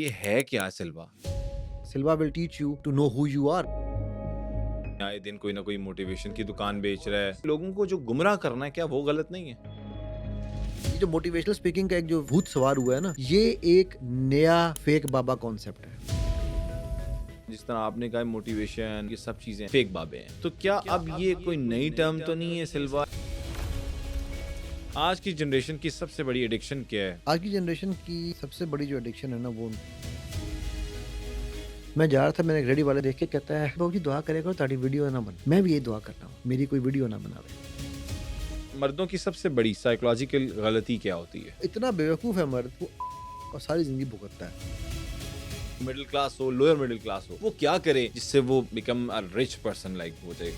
ये है क्या सिल्वा? Silva will teach you to know who you are. आए दिन कोई ना कोई मोटिवेशन की दुकान बेच रहा है। लोगों को जो गुमराह करना है, क्या वो गलत नहीं है? ये जो मोटिवेशनल स्पीकिंग का एक जो भूत सवार हुआ है ना, ये एक नया फेक बाबा कॉन्सेप्ट है। जिस तरह आपने कहा मोटिवेशन, ये सब चीजें फेक बाबे हैं। तो क्या अब ये कोई नई टर्म तो नहीं है सिल्वा? आज की जनरेशन की सबसे बड़ी एडिक्शन क्या है? आज की जनरेशन की सबसे बड़ी जो एडिक्शन है ना, वो मैं जा रहा था, मैंने एक रेडी वाले देख के कहता है, बाबू जी दुआ करे करो ताड़ी वीडियो ना बन। मैं भी ये दुआ करता हूँ मेरी कोई वीडियो ना बनावे। मर्दों की सबसे बड़ी साइकोलॉजिकल गलती क्या होती है? इतना बेवकूफ है मर्द, वो और सारी जिंदगी भुगतता है। मिडिल क्लास हो, लोअर मिडिल क्लास हो, वो क्या करे जिससे वो become a rich person like हो जाए?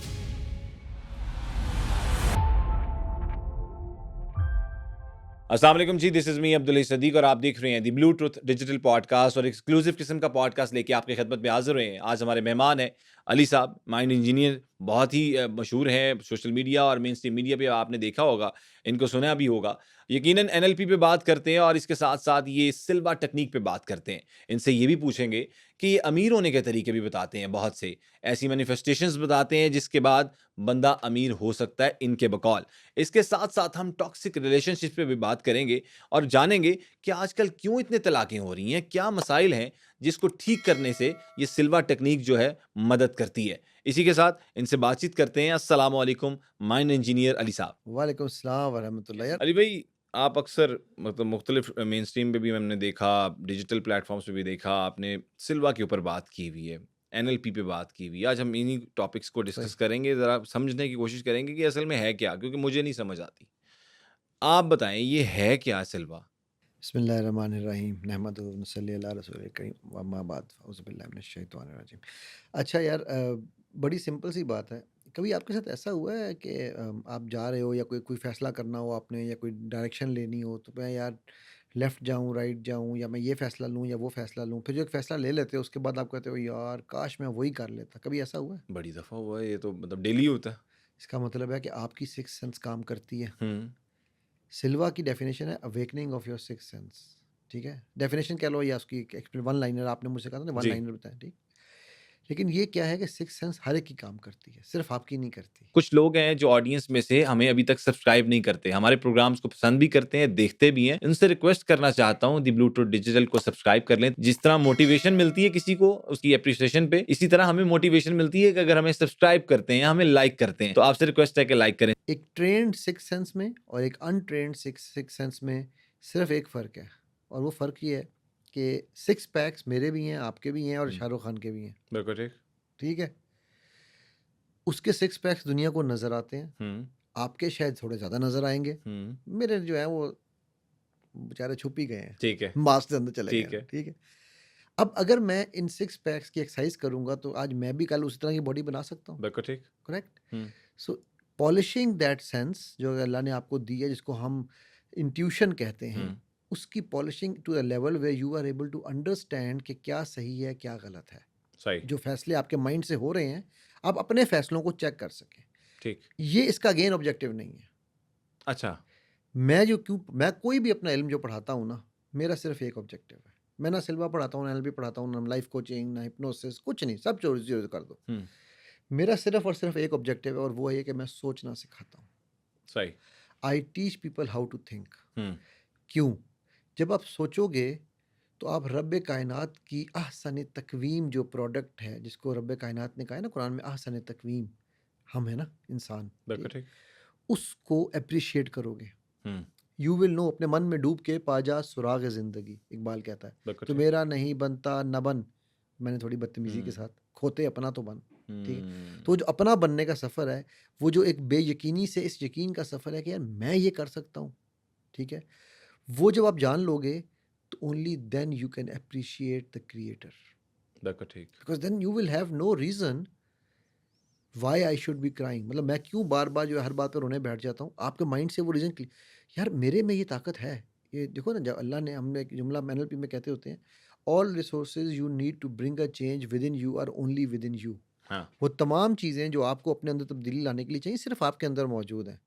अस्सलाम वालेकुम जी, this is me Abdul Sadiq और आप देख रहे हैं the blue truth digital podcast और एक्सक्लूसिव किस्म का पॉडकास्ट लेके आपकी खिदमत में हाजिर हुए हैं। आज हमारे मेहमान हैं अली साहब, माइंड इंजीनियर, बहुत ही मशहूर हैं सोशल मीडिया और मेन स्ट्रीम मीडिया पे, आपने देखा होगा, इनको सुना भी होगा। यकीनन एनएलपी पे बात करते हैं और इसके साथ साथ ये सिल्वा टेक्निक पे बात करते हैं। इनसे ये भी पूछेंगे कि ये अमीर होने के तरीके भी बताते हैं, बहुत से ऐसी मैनिफेस्टेशंस बताते हैं जिसके बाद बंदा अमीर हो सकता है इनके बकौल। इसके साथ साथ हम टॉक्सिक रिलेशनशिप पे भी बात करेंगे और जानेंगे कि आजकल क्यों इतने तलाकें हो रही हैं, क्या मसाइल हैं जिसको ठीक करने से ये सिल्वा टेक्निक जो है मदद करती है। इसी के साथ इनसे बातचीत करते हैं। अस्सलाम वालेकुम माइंड इंजीनियर अली साहब। वालेकुम सलाम वरहमतुल्लाह। यार अली भाई, आप अक्सर मतलब मुख्तलिफ मेन स्ट्रीम पे भी हमने देखा, डिजिटल प्लेटफॉर्म्स पे भी देखा, आपने सिल्वा के ऊपर बात की हुई है, एनएलपी पे बात की हुई है। आज हम इन्हीं टॉपिक्स को सही। डिस्कस करेंगे, ज़रा समझने की कोशिश करेंगे कि असल में है क्या, क्योंकि मुझे नहीं समझ आती। आप बताएं ये है क्या सिल्वा? बिस्मिल्लाहिर्रहमानिर्रहीम नहमदुहु व नसल्ली अला रसूलिल करीम व अम्मा बाद फ़अऊज़ु बिल्लाहि मिनश शैतानिर रजीम। अच्छा यार, बड़ी सिंपल सी बात है। कभी आपके साथ ऐसा हुआ है कि आप जा रहे हो या कोई कोई फ़ैसला करना हो आपने, या कोई डायरेक्शन लेनी हो, तो मैं यार लेफ़्ट जाऊँ, राइट जाऊँ, या मैं ये फ़ैसला लूँ या वो फ़ैसला लूँ? फिर जो एक फ़ैसला ले लेते हो उसके बाद आप कहते हो यार काश मैं वही कर लेता। कभी ऐसा हुआ है? बड़ी दफ़ा हुआ है, ये तो मतलब डेली होता है। इसका मतलब है कि आपकी सिक्स्थ सेंस काम करती है। हम्म। सिल्वा की डेफिनेशन है awakening of your sixth sense. ठीक है? डेफिनेशन कह लो या उसकी वन लाइनर, आपने मुझसे कहा था ना वन जी। लाइनर बताएं, ठीक। लेकिन ये क्या है कि सिक्स्थ सेंस हर एक की काम करती है, सिर्फ आपकी नहीं करती। कुछ लोग हैं जो ऑडियंस में से हमें अभी तक सब्सक्राइब नहीं करते, हमारे प्रोग्राम्स को पसंद भी करते हैं, देखते भी हैं। उनसे रिक्वेस्ट करना चाहता हूँ दी ब्लूटूथ डिजिटल को सब्सक्राइब कर लें। जिस तरह मोटिवेशन मिलती है किसी को उसकी एप्रिसिएशन पे, इसी तरह हमें मोटिवेशन मिलती है कि अगर हमें सब्सक्राइब करते हैं, हमें लाइक करते हैं, तो आपसे रिक्वेस्ट है कि लाइक करें। एक ट्रेंड सिक्स्थ सेंस में और एक अनट्रेंड सिक्स्थ सेंस में सिर्फ एक फ़र्क है, और वो फ़र्क ये है कि सिक्स पैक्स मेरे भी हैं, आपके भी हैं और शाहरुख खान के भी हैं। बिल्कुल ठीक। ठीक है? उसके सिक्स पैक्स दुनिया को नज़र आते हैं, हम्म। आपके शायद थोड़े ज़्यादा नज़र आएँगे। हम्म। मेरे जो हैं वो बेचारे छुप ही गए हैं, ठीक है। मास्क के अंदर चले गए ठीक हैं। है। ठीक है? अब अगर मैं इन सिक्स पैक्स की एक्सरसाइज करूँगा तो आज मैं भी कल उसी तरह की बॉडी बना सकता हूँ। बिल्कुल ठीक। Correct? Hmm. So polishing that sense जो अल्लाह ने आपको दी है, जिसको हम इंट्यूशन कहते हैं, हम्म। उसकी polishing to a level where you are able to understand कि क्या सही है, क्या गलत है। सही। जो फैसले आपके माइंड से हो रहे हैं, आप अपने फैसलों को चेक कर सकें। ठीक। ये इसका गेन ऑब्जेक्टिव नहीं है। अच्छा। मैं कोई भी अपना इल्म जो पढ़ाता हूँ ना, मेरा सिर्फ एक ऑब्जेक्टिव है। मैं ना सिल्वा पढ़ाता हूँ, ना एनएलपी पढ़ाता हूँ, ना लाइफ कोचिंग, ना हिप्नोसिस, कुछ नहीं, सब छोड़ जीरो कर दो। हम्म। मेरा सिर्फ और सिर्फ एक ऑब्जेक्टिव है, और वो है कि मैं सोचना सिखाता हूँ। सही। I teach people how to think. हम्म। क्यों? जब आप सोचोगे तो आप रब कायनात की अहसन तकवीम जो प्रोडक्ट है, जिसको रब कायनात ने कहा है ना कुरान में, अहसन तकवीम, हम है ना इंसान, बिल्कुल ठीक, ठीक। उसको अप्रिशिएट करोगे। हम्म। यू विल नो, अपने मन में डूब के पा जा सुराग ज़िंदगी, इकबाल कहता है। बिल्कुल जो ठीक। मेरा नहीं बनता न बन, मैंने थोड़ी बदतमीजी के हम्म। साथ, खोते अपना तो बन। ठीक है? हम्म। तो जो अपना बनने का सफ़र है, वो जो एक बेयकीनी से इस यकीन का सफ़र है कि यार मैं ये कर सकता हूँ। ठीक है? वो जब आप जान लोगे तो only then you can appreciate the creator, बिल्कुल ठीक। Because then you will have no reason why I should be crying. मतलब मैं क्यों बार बार जो है हर बात पर रोने बैठ जाता हूँ, आपके माइंड से वो रीज़न, यार मेरे में ये ताकत है। ये देखो ना, जब अल्लाह ने, हमने एक जुमला एनएलपी में कहते होते हैं, all resources you need to bring a change within you are only within you. हाँ। वो तमाम चीज़ें जो आपको अपने अंदर तब्दीली लाने के लिए चाहिए, सिर्फ आपके अंदर मौजूद हैं।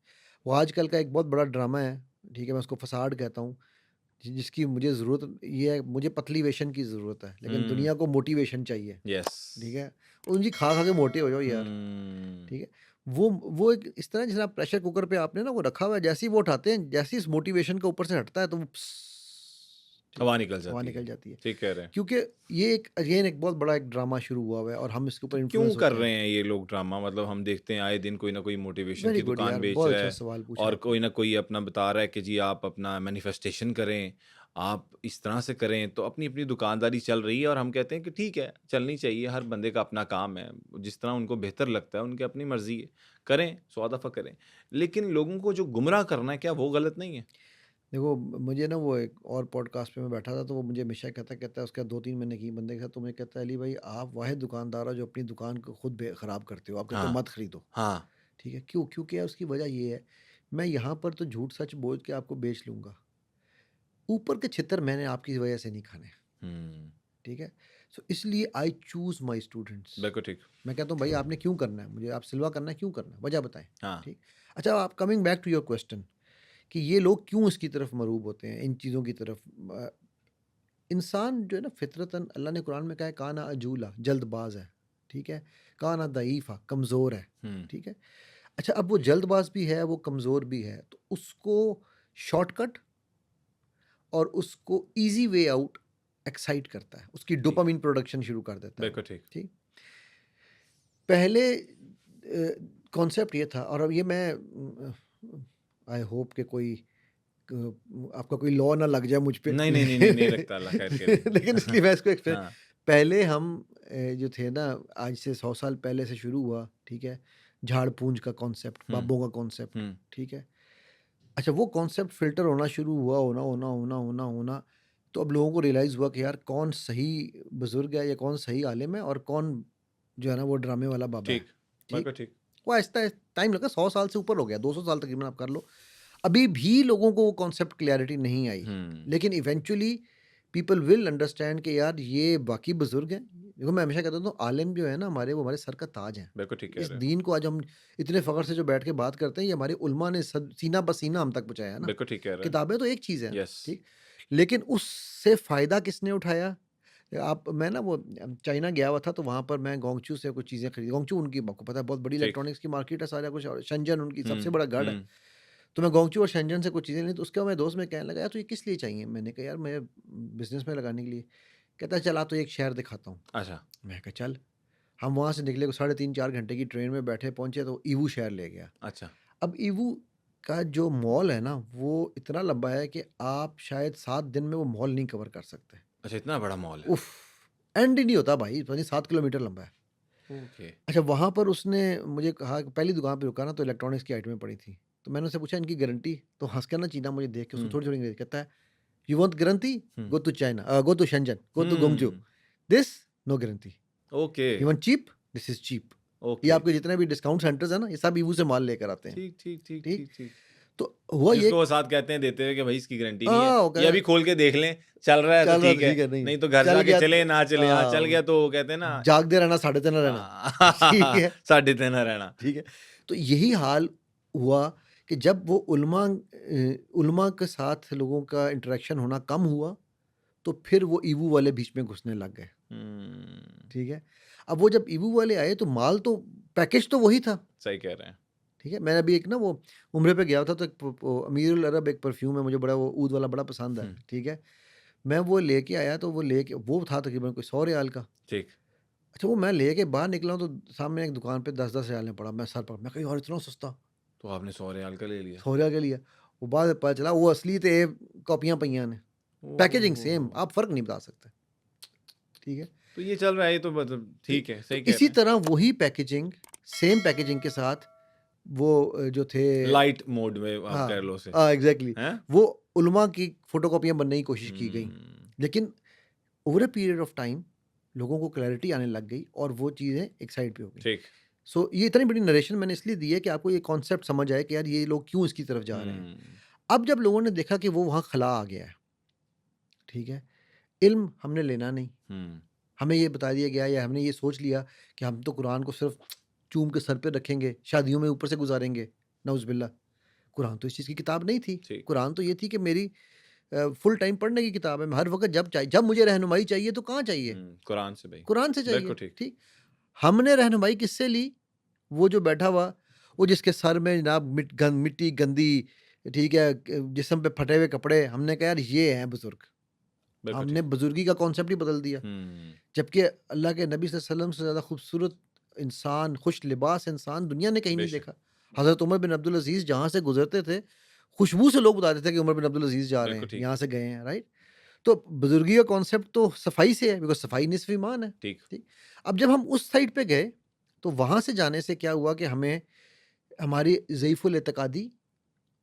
वो आजकल का एक बहुत बड़ा ड्रामा है, ठीक है, मैं उसको फसाड कहता हूँ। जिसकी मुझे ज़रूरत ये है, मुझे पतली वेशन की ज़रूरत है, लेकिन हम्म। दुनिया को मोटिवेशन चाहिए, यस। ठीक है? उन जी खा-खा के मोटे हो जाओ यार, हम्म। ठीक है? वो एक इस तरह जैसे आप प्रेशर कुकर पे आपने ना वो रखा हुआ है, जैसे ही वो उठाते हैं, जैसे ही इस मोटिवेशन के ऊपर से हटता है तो वो ठीक हवा है, निकल हवा जाती निकल है। जाती है। ठीक कह रहे हैं। क्योंकि ये एक अगेन एक बहुत बड़ा एक ड्रामा शुरू हुआ हुआ है और हम इसके तो ऊपर क्यों इन्फ्लुएंस कर होते रहे हैं। हैं ये लोग ड्रामा? मतलब हम देखते हैं आए दिन कोई ना कोई मोटिवेशन वेरी की गुड दुकान यार, बेच बहुत रहा अच्छा है, सवाल पूछा और आपने। कोई ना कोई अपना बता रहा है कि जी आप अपना मैनिफेस्टेशन करें, आप इस तरह से करें, तो अपनी अपनी दुकानदारी चल रही है और हम कहते हैं कि ठीक है, चलनी चाहिए, हर बंदे का अपना काम है, जिस तरह उनको बेहतर लगता है, उनकी अपनी मर्जी है, करें, सौ दफ़ा करें। लेकिन लोगों को जो गुमराह करना है, क्या वो गलत नहीं है? देखो, मुझे ना वो एक और पॉडकास्ट पे मैं बैठा था, तो वो मुझे हमेशा कहता है उसके बाद 2-3 महीने की बंदे के साथ, तो मुझे कहता है, अली भाई आप वाहिद दुकानदार हो जो अपनी दुकान को खुद खराब करते हो। आप कहते हो हाँ, मत खरीदो, हाँ। ठीक है? क्यों? क्योंकि उसकी वजह ये है, मैं यहाँ पर तो झूठ सच बोल के आपको बेच लूँगा। ऊपर के छितर मैंने आपकी वजह से नहीं खाने, हुँ, ठीक है? सो इसलिए आई चूज़ माय स्टूडेंट्स। बिल्कुल ठीक। मैं कहता हूँ भाई आपने क्यों करना है? मुझे आप सिल्वा करना है, क्यों करना है? वजह बताएँ, हाँ, ठीक? अच्छा, आप coming back to your question कि ये लोग क्यों इसकी तरफ मरूब होते हैं, इन चीज़ों की तरफ। इंसान जो है ना फितरतन, अल्लाह ने कुरान में कहा है काना अजूला, जल्दबाज है, ठीक है? काना दईफ़ा, कमज़ोर है, हुँ, ठीक है? अच्छा, अब वो जल्दबाज भी है, वो कमज़ोर भी है, तो उसको शॉर्टकट और उसको ईज़ी वे आउट एक्साइट करता है, उसकी ठीक, डोपामाइन प्रोडक्शन शुरू कर देता है वो, बिल्कुल ठीक। ठीक? पहले कॉन्सेप्ट ये था, और अब ये मैं आई होप कि कोई आपका कोई लॉ ना लग जाए मुझ पे, नहीं, नहीं, नहीं, नहीं, नहीं लगता, अल्लाह खैर करे। लेकिन इसलिए मैं इसको एक्सप्लेन, हाँ, पहले हम जो थे ना, आज से 100 साल पहले से शुरू हुआ, ठीक है? झाड़ पूंछ का कॉन्सेप्ट, हुँ, बाबों का कॉन्सेप्ट, हुँ, ठीक है? अच्छा, वो कॉन्सेप्ट फ़िल्टर होना शुरू हुआ, होना, तो अब लोगों को रियलाइज़ हुआ कि यार कौन सही बुज़ुर्ग है या कौन सही आलिम है और कौन जो है ना वो ड्रामे वाला बाबा है, ठीक, ठीक? बिल्कुल ठीक। वो आहिस्ता टाइम लगा, 100 साल से ऊपर हो गया, 200 साल तकरीबन आप कर लो। अभी भी लोगों को वो कॉन्सेप्ट क्लैरिटी नहीं आई, हुँ, लेकिन इवेंचुअली पीपल विल अंडरस्टैंड कि यार ये बाकी बुज़ुर्ग हैं। देखो, मैं हमेशा कहता हूँ आलिम जो है ना हमारे, वो हमारे सर का ताज हैं। बिल्कुल ठीक कह इस रहे हो। दीन को आज हम इतने फ़ख्र से जो बैठ के बात करते हैं, ये हमारे उलमा ने सद सीना बसीना हम तक पहुँचाया है ना। बिल्कुल ठीक कह रहे हैं। किताबें तो एक चीज़ है, यस। ठीक? लेकिन उससे फ़ायदा किसने उठाया? आप मैं ना वो चाइना गया हुआ था, तो वहाँ पर मैं गोंगचू से कुछ चीज़ें खरीदी। गोंगचू उनकी आपको पता है बहुत बड़ी ठीक। इलेक्ट्रॉनिक्स की मार्केट है, सारा कुछ, और शेंजन उनकी सबसे हुँ, बड़ा गढ़ है। हुँ, तो मैं गोंगचू और शेंजन से कुछ चीज़ें ली, तो उसके बाद मेरे दोस्त में कहने लगा, यार तो ये किस लिए चाहिए? मैंने कहा यार मैं बिज़नेस में लगाने के लिए। कहता है चल आ तो एक शहर दिखाता हूँ। अच्छा, मैं कहा चल। हम वहाँ से निकले, साढ़े 3-4 घंटे की ट्रेन में बैठे, पहुँचे तो ईवू शहर ले गया। अच्छा, अब ईवू का जो मॉल है ना, वो इतना लंबा है कि आप शायद 7 दिन में वो मॉल नहीं कवर कर सकते। अच्छा इतना बड़ा मॉल है। उफ़! एंड ही नहीं होता भाई, पता नहीं 7 किलोमीटर लंबा है। ओके। अच्छा, वहाँ पर उसने मुझे कहा, पहली दुकान पे रुका ना, तो इलेक्ट्रॉनिक्स की आइटमें पड़ी थी। तो मैंने उससे पूछा इनकी गारंटी? तो हँस के ना चीना मुझे देख के उसको हुँ, थोड़ी-थोड़ी अंग्रेज़ी कहता है, "you want guarantee? Hmm, go to China, go to Shenzhen, go to Guangzhou. Hmm, this no guarantee. Okay, you want cheap? This is cheap." ये ओके। आपके जितने भी डिस्काउंट सेंटर्स हैं ना, ये सब ईवू से माल लेकर आते हैं, ठीक, ठीक, ठीक, ठीक? ठीक, ठीक। तो हुआ ये, जिसको वो साथ कहते हैं देते हुए कि भाई इसकी गारंटी नहीं है, हाँ, वो ये कहे अभी खोल के देख लें, चल रहा है तो चल रहा तो ठीक है, ठीक है, नहीं नहीं तो घर चल जाके गया चले ना चले, हाँ, चल हाँ, गया तो वो कहते हैं ना जागते रहना, साढ़े 3 रहना, ठीक है? साढ़े 3 रहना। ठीक है? तो यही हाल हुआ कि जब वो उलमा के साथ लोगों का इंटरेक्शन होना कम हुआ, तो फिर वो ईवू वाले बीच में घुसने लग गए, हुँ, ठीक है? अब वो जब ईवू वाले आए तो माल तो पैकेज तो वही था, सही कह रहे हैं। ठीक है? मैं अभी एक ना वो उम्रे पे गया था, तो एक अमीरुल अरब एक परफ्यूम है, मुझे बड़ा वो ऊद वाला बड़ा पसंद है, हुँ, ठीक है? मैं वो लेके आया, तो वो था तकरीबन कोई 100 रियाल का। ठीक। अच्छा, वो मैं लेके बाहर निकला हूँ, तो सामने एक दुकान पे 10-10 रियाल में पड़ा। मैं सर पकड़ा, मैं कहा यार इतना सस्ता, तो आपने 100 रियाल का ले लिया। 100 रियाल का लिया। वो बाद में पता चला वो असली थे, कॉपियाँ पईयाँ ने। पैकेजिंग सेम, ओह! आप फ़र्क नहीं बता सकते, ठीक है? तो ये चल रहा है, ये तो मतलब ठीक, ठीक है, तो सही कह इसी रहे हैं। तरह वही पैकेजिंग, सेम पैकेजिंग के साथ वो जो थे, लाइट मोड में आप कह हाँ, लो उसे, एग्ज़ैक्टली, हैं? वो उलमा की फ़ोटोकॉपियाँ बनने की कोशिश की गई। हुँ, लेकिन over a period of time लोगों को क्लैरिटी आने लग गई और वो चीज़ें एक साइड पे हो गई। ठीक। सो ये इतनी बड़ी नरेशन मैंने इसलिए दी है कि आपको ये कॉन्सेप्ट समझ आए कि यार ये लोग क्यों इसकी तरफ जा रहे हैं। हुँ, अब जब लोगों ने देखा कि वो वहाँ खला आ गया है, ठीक है? इल्म हमने लेना नहीं, हुँ, हमें ये बता दिया गया या हमने ये सोच लिया कि हम तो कुरान को सिर्फ़ चूम के सर पे रखेंगे, शादियों में ऊपर से गुज़ारेंगे, नाउज़ुबिल्लाह। कुरान तो इस चीज़ की किताब नहीं थी। ठीक। कुरान तो ये थी कि मेरी फुल टाइम पढ़ने की किताब है। हर वक़्त जब मुझे रहनुमाई चाहिए तो कहाँ चाहिए? कुरान से भाई। कुरान से बिल्कुल चाहिए, ठीक। ठीक? हमने रहनुमाई किससे ली? वो जो बैठा हुआ, वो जिसके सर में जनाब मिट्टी गंदी, ठीक है, जिस्म पे फटे हुए कपड़े, हमने कहा यार ये हैं बुज़ुर्ग। बिल्कुल हमने ठीक। बुज़ुर्गी का कॉन्सेप्ट ही बदल दिया। जबकि अल्लाह के नबी सल्लल्लाहु अलैहि वसल्लम से ज़्यादा खूबसूरत इंसान, खुश लिबास इंसान दुनिया ने कहीं नहीं बेशक। देखा। हज़रत उमर बिन अब्दुल अज़ीज़ जहाँ से गुज़रते थे, खुशबू से लोग बताते थे कि उमर बिन अब्दुल अज़ीज़ जा रहे बिल्कुल हैं, ठीक। यहाँ से गए हैं, राइट? तो बुज़ुर्गी का कॉन्सेप्ट तो सफाई से है, बिकॉज़ सफाई निस्फ़ ईमान है, ठीक। ठीक? अब जब हम उस साइड पे गए, तो वहाँ से जाने से क्या हुआ कि हमें हमारी ज़ईफ़ुल एतकादी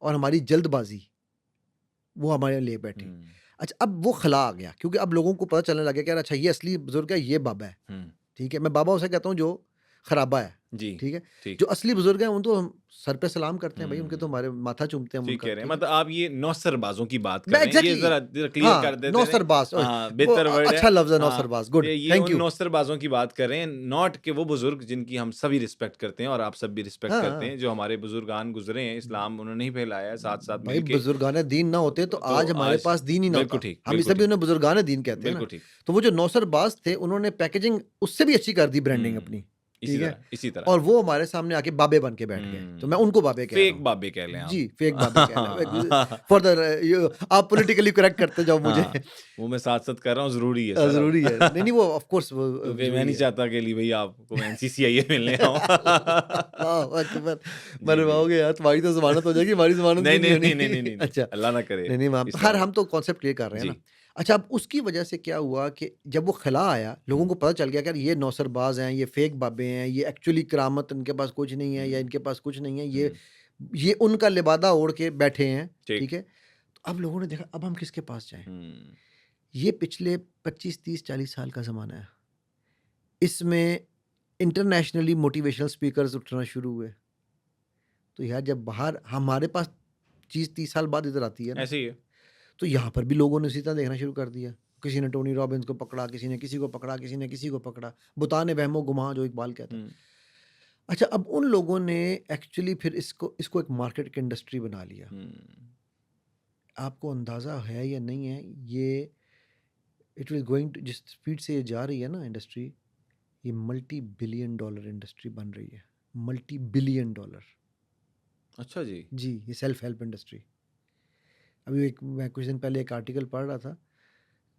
और हमारी जल्दबाज़ी, वो हमारे लिए बैठी। अच्छा, अब वो खला आ गया, क्योंकि अब लोगों को पता चलने लग गया कि यार अच्छा ये असली बुज़ुर्ग है, ये बाबा है, ठीक है? मैं बाबा उसे कहता हूँ जो खराबा है, जी। ठीक है? ठीक। जो असली बुज़ुर्ग हैं, उनको हम सर पे सलाम करते हैं भाई, उनके तो हमारे माथा चूमते हैं हम ठीक उनका, कह रहे हैं। ठीक है? मतलब आप ये नौसरबाज़ों की बात कर मैं रहे हैं। ये एग्ज़ैक्टली, ज़रा क्लियर कर हाँ, देते रहें। नौसरबाज़ हाँ, वो बेहतर वर्ड है। अच्छा लफ्ज़ है हाँ, नौसरबाज़, गुड, ये थैंक उन यू। नौसरबाज़ों की बात कर रहे हैं, नॉट कि वो बुज़ुर्ग जिनकी हम सभी रिस्पेक्ट करते हैं और आप सब भी रिस्पेक्ट हाँ, करते हाँ। हैं, जो हमारे बुज़ुर्गान गुज़रे हैं, इस्लाम उन्होंने ही फैलाया है, साथ-साथ भाई मिलके। बुजुर्गान दीन ना होते तो तो आज हमारे आज पास दीन ही ना बिल्कुल होता। ठीक, हम बिल्कुल इसलिए भी ठीक, उन्हें बुजुर्गान दीन कहते हैं ना। बिल्कुल ठीक। तो वो जो नौसरबाज थे, उन्होंने पैकेजिंग उससे भी अच्छी कर दी, ब्रांडिंग हुँ, अपनी, इसी ठीक है? तरह, इसी तरह। और वो हमारे सामने आके बाबे बन के बैठ गए। तो मैं उनको बाबे कह रहा फेक हूँ। बाबे कह लें आप। जी, फेक बाबे कह रहे हैं। फॉर द यू आप पॉलिटिकली करेक्ट करते जाओ मुझे। हाँ, वो मैं साथ-साथ कर रहा हूँ, ज़रूरी है सर अब। ज़रूरी है। नहीं, नहीं, वो ऑफ कोर्स वो क्योंकि मैं ज़रूरी नहीं है। चाहता कि अली भई आपको मैं एनसीसीआई मिलने आऊँ। अल्लाहु अकबर! जी, जी। मरवाओगे यार, तुम्हारी तो ज़मानत हो जाएगी, हमारी ज़मानत नहीं, भी नहीं नहीं, होनी। नहीं, नहीं, नहीं, नहीं, नहीं, अच्छा। अल्लाह ना करे नहीं, नहीं, इस खैर तरह हम का। तो कॉन्सेप्ट क्लियर कर रहे हैं जी। ना। अच्छा, अब उसकी वजह से क्या हुआ कि जब वो खिला आया, लोगों हुँ, को पता चल गया कि यार ये नौसरबाज़ हैं, ये फेक बाबे हैं, ये एक्चुअली करामत इनके पास कुछ नहीं है, या हुँ, इनके पास कुछ नहीं है, हुँ, ये उनका लिबादा ओढ़ के बैठे हैं, ठीक। ठीक है? तो अब लोगों ने देखा, अब हम किसके पास जाएँ? हुँ, ये पिछले 25, 30, 40 साल का ज़माना है। इसमें इंटरनेशनली मोटिवेशनल स्पीकर्स उठना शुरू हुए। तो यार जब बाहर हमारे पास चीज़ 30 साल बाद इधर आती है ना, ऐसे ही है। तो यहाँ पर भी लोगों ने उसी तरह देखना शुरू कर दिया। किसी ने टोनी रॉबिन्स को पकड़ा, किसी ने किसी को पकड़ा, किसी ने किसी को पकड़ा। बुतान वहमो गुमा जो इकबाल कहता है। हुँ, अच्छा, अब उन लोगों ने एक्चुअली फिर इसको इसको एक मार्केट की इंडस्ट्री बना लिया। हुँ, आपको अंदाज़ा है या नहीं है, ये इट विल गोइंग टू जिस स्पीड से ये जा रही है ना इंडस्ट्री, ये मल्टी बिलियन डॉलर इंडस्ट्री बन रही है। Multi billion dollar. अच्छा जी। जी, ये सेल्फ हेल्प इंडस्ट्री। अभी मैं कुछ दिन पहले एक आर्टिकल पढ़ रहा था।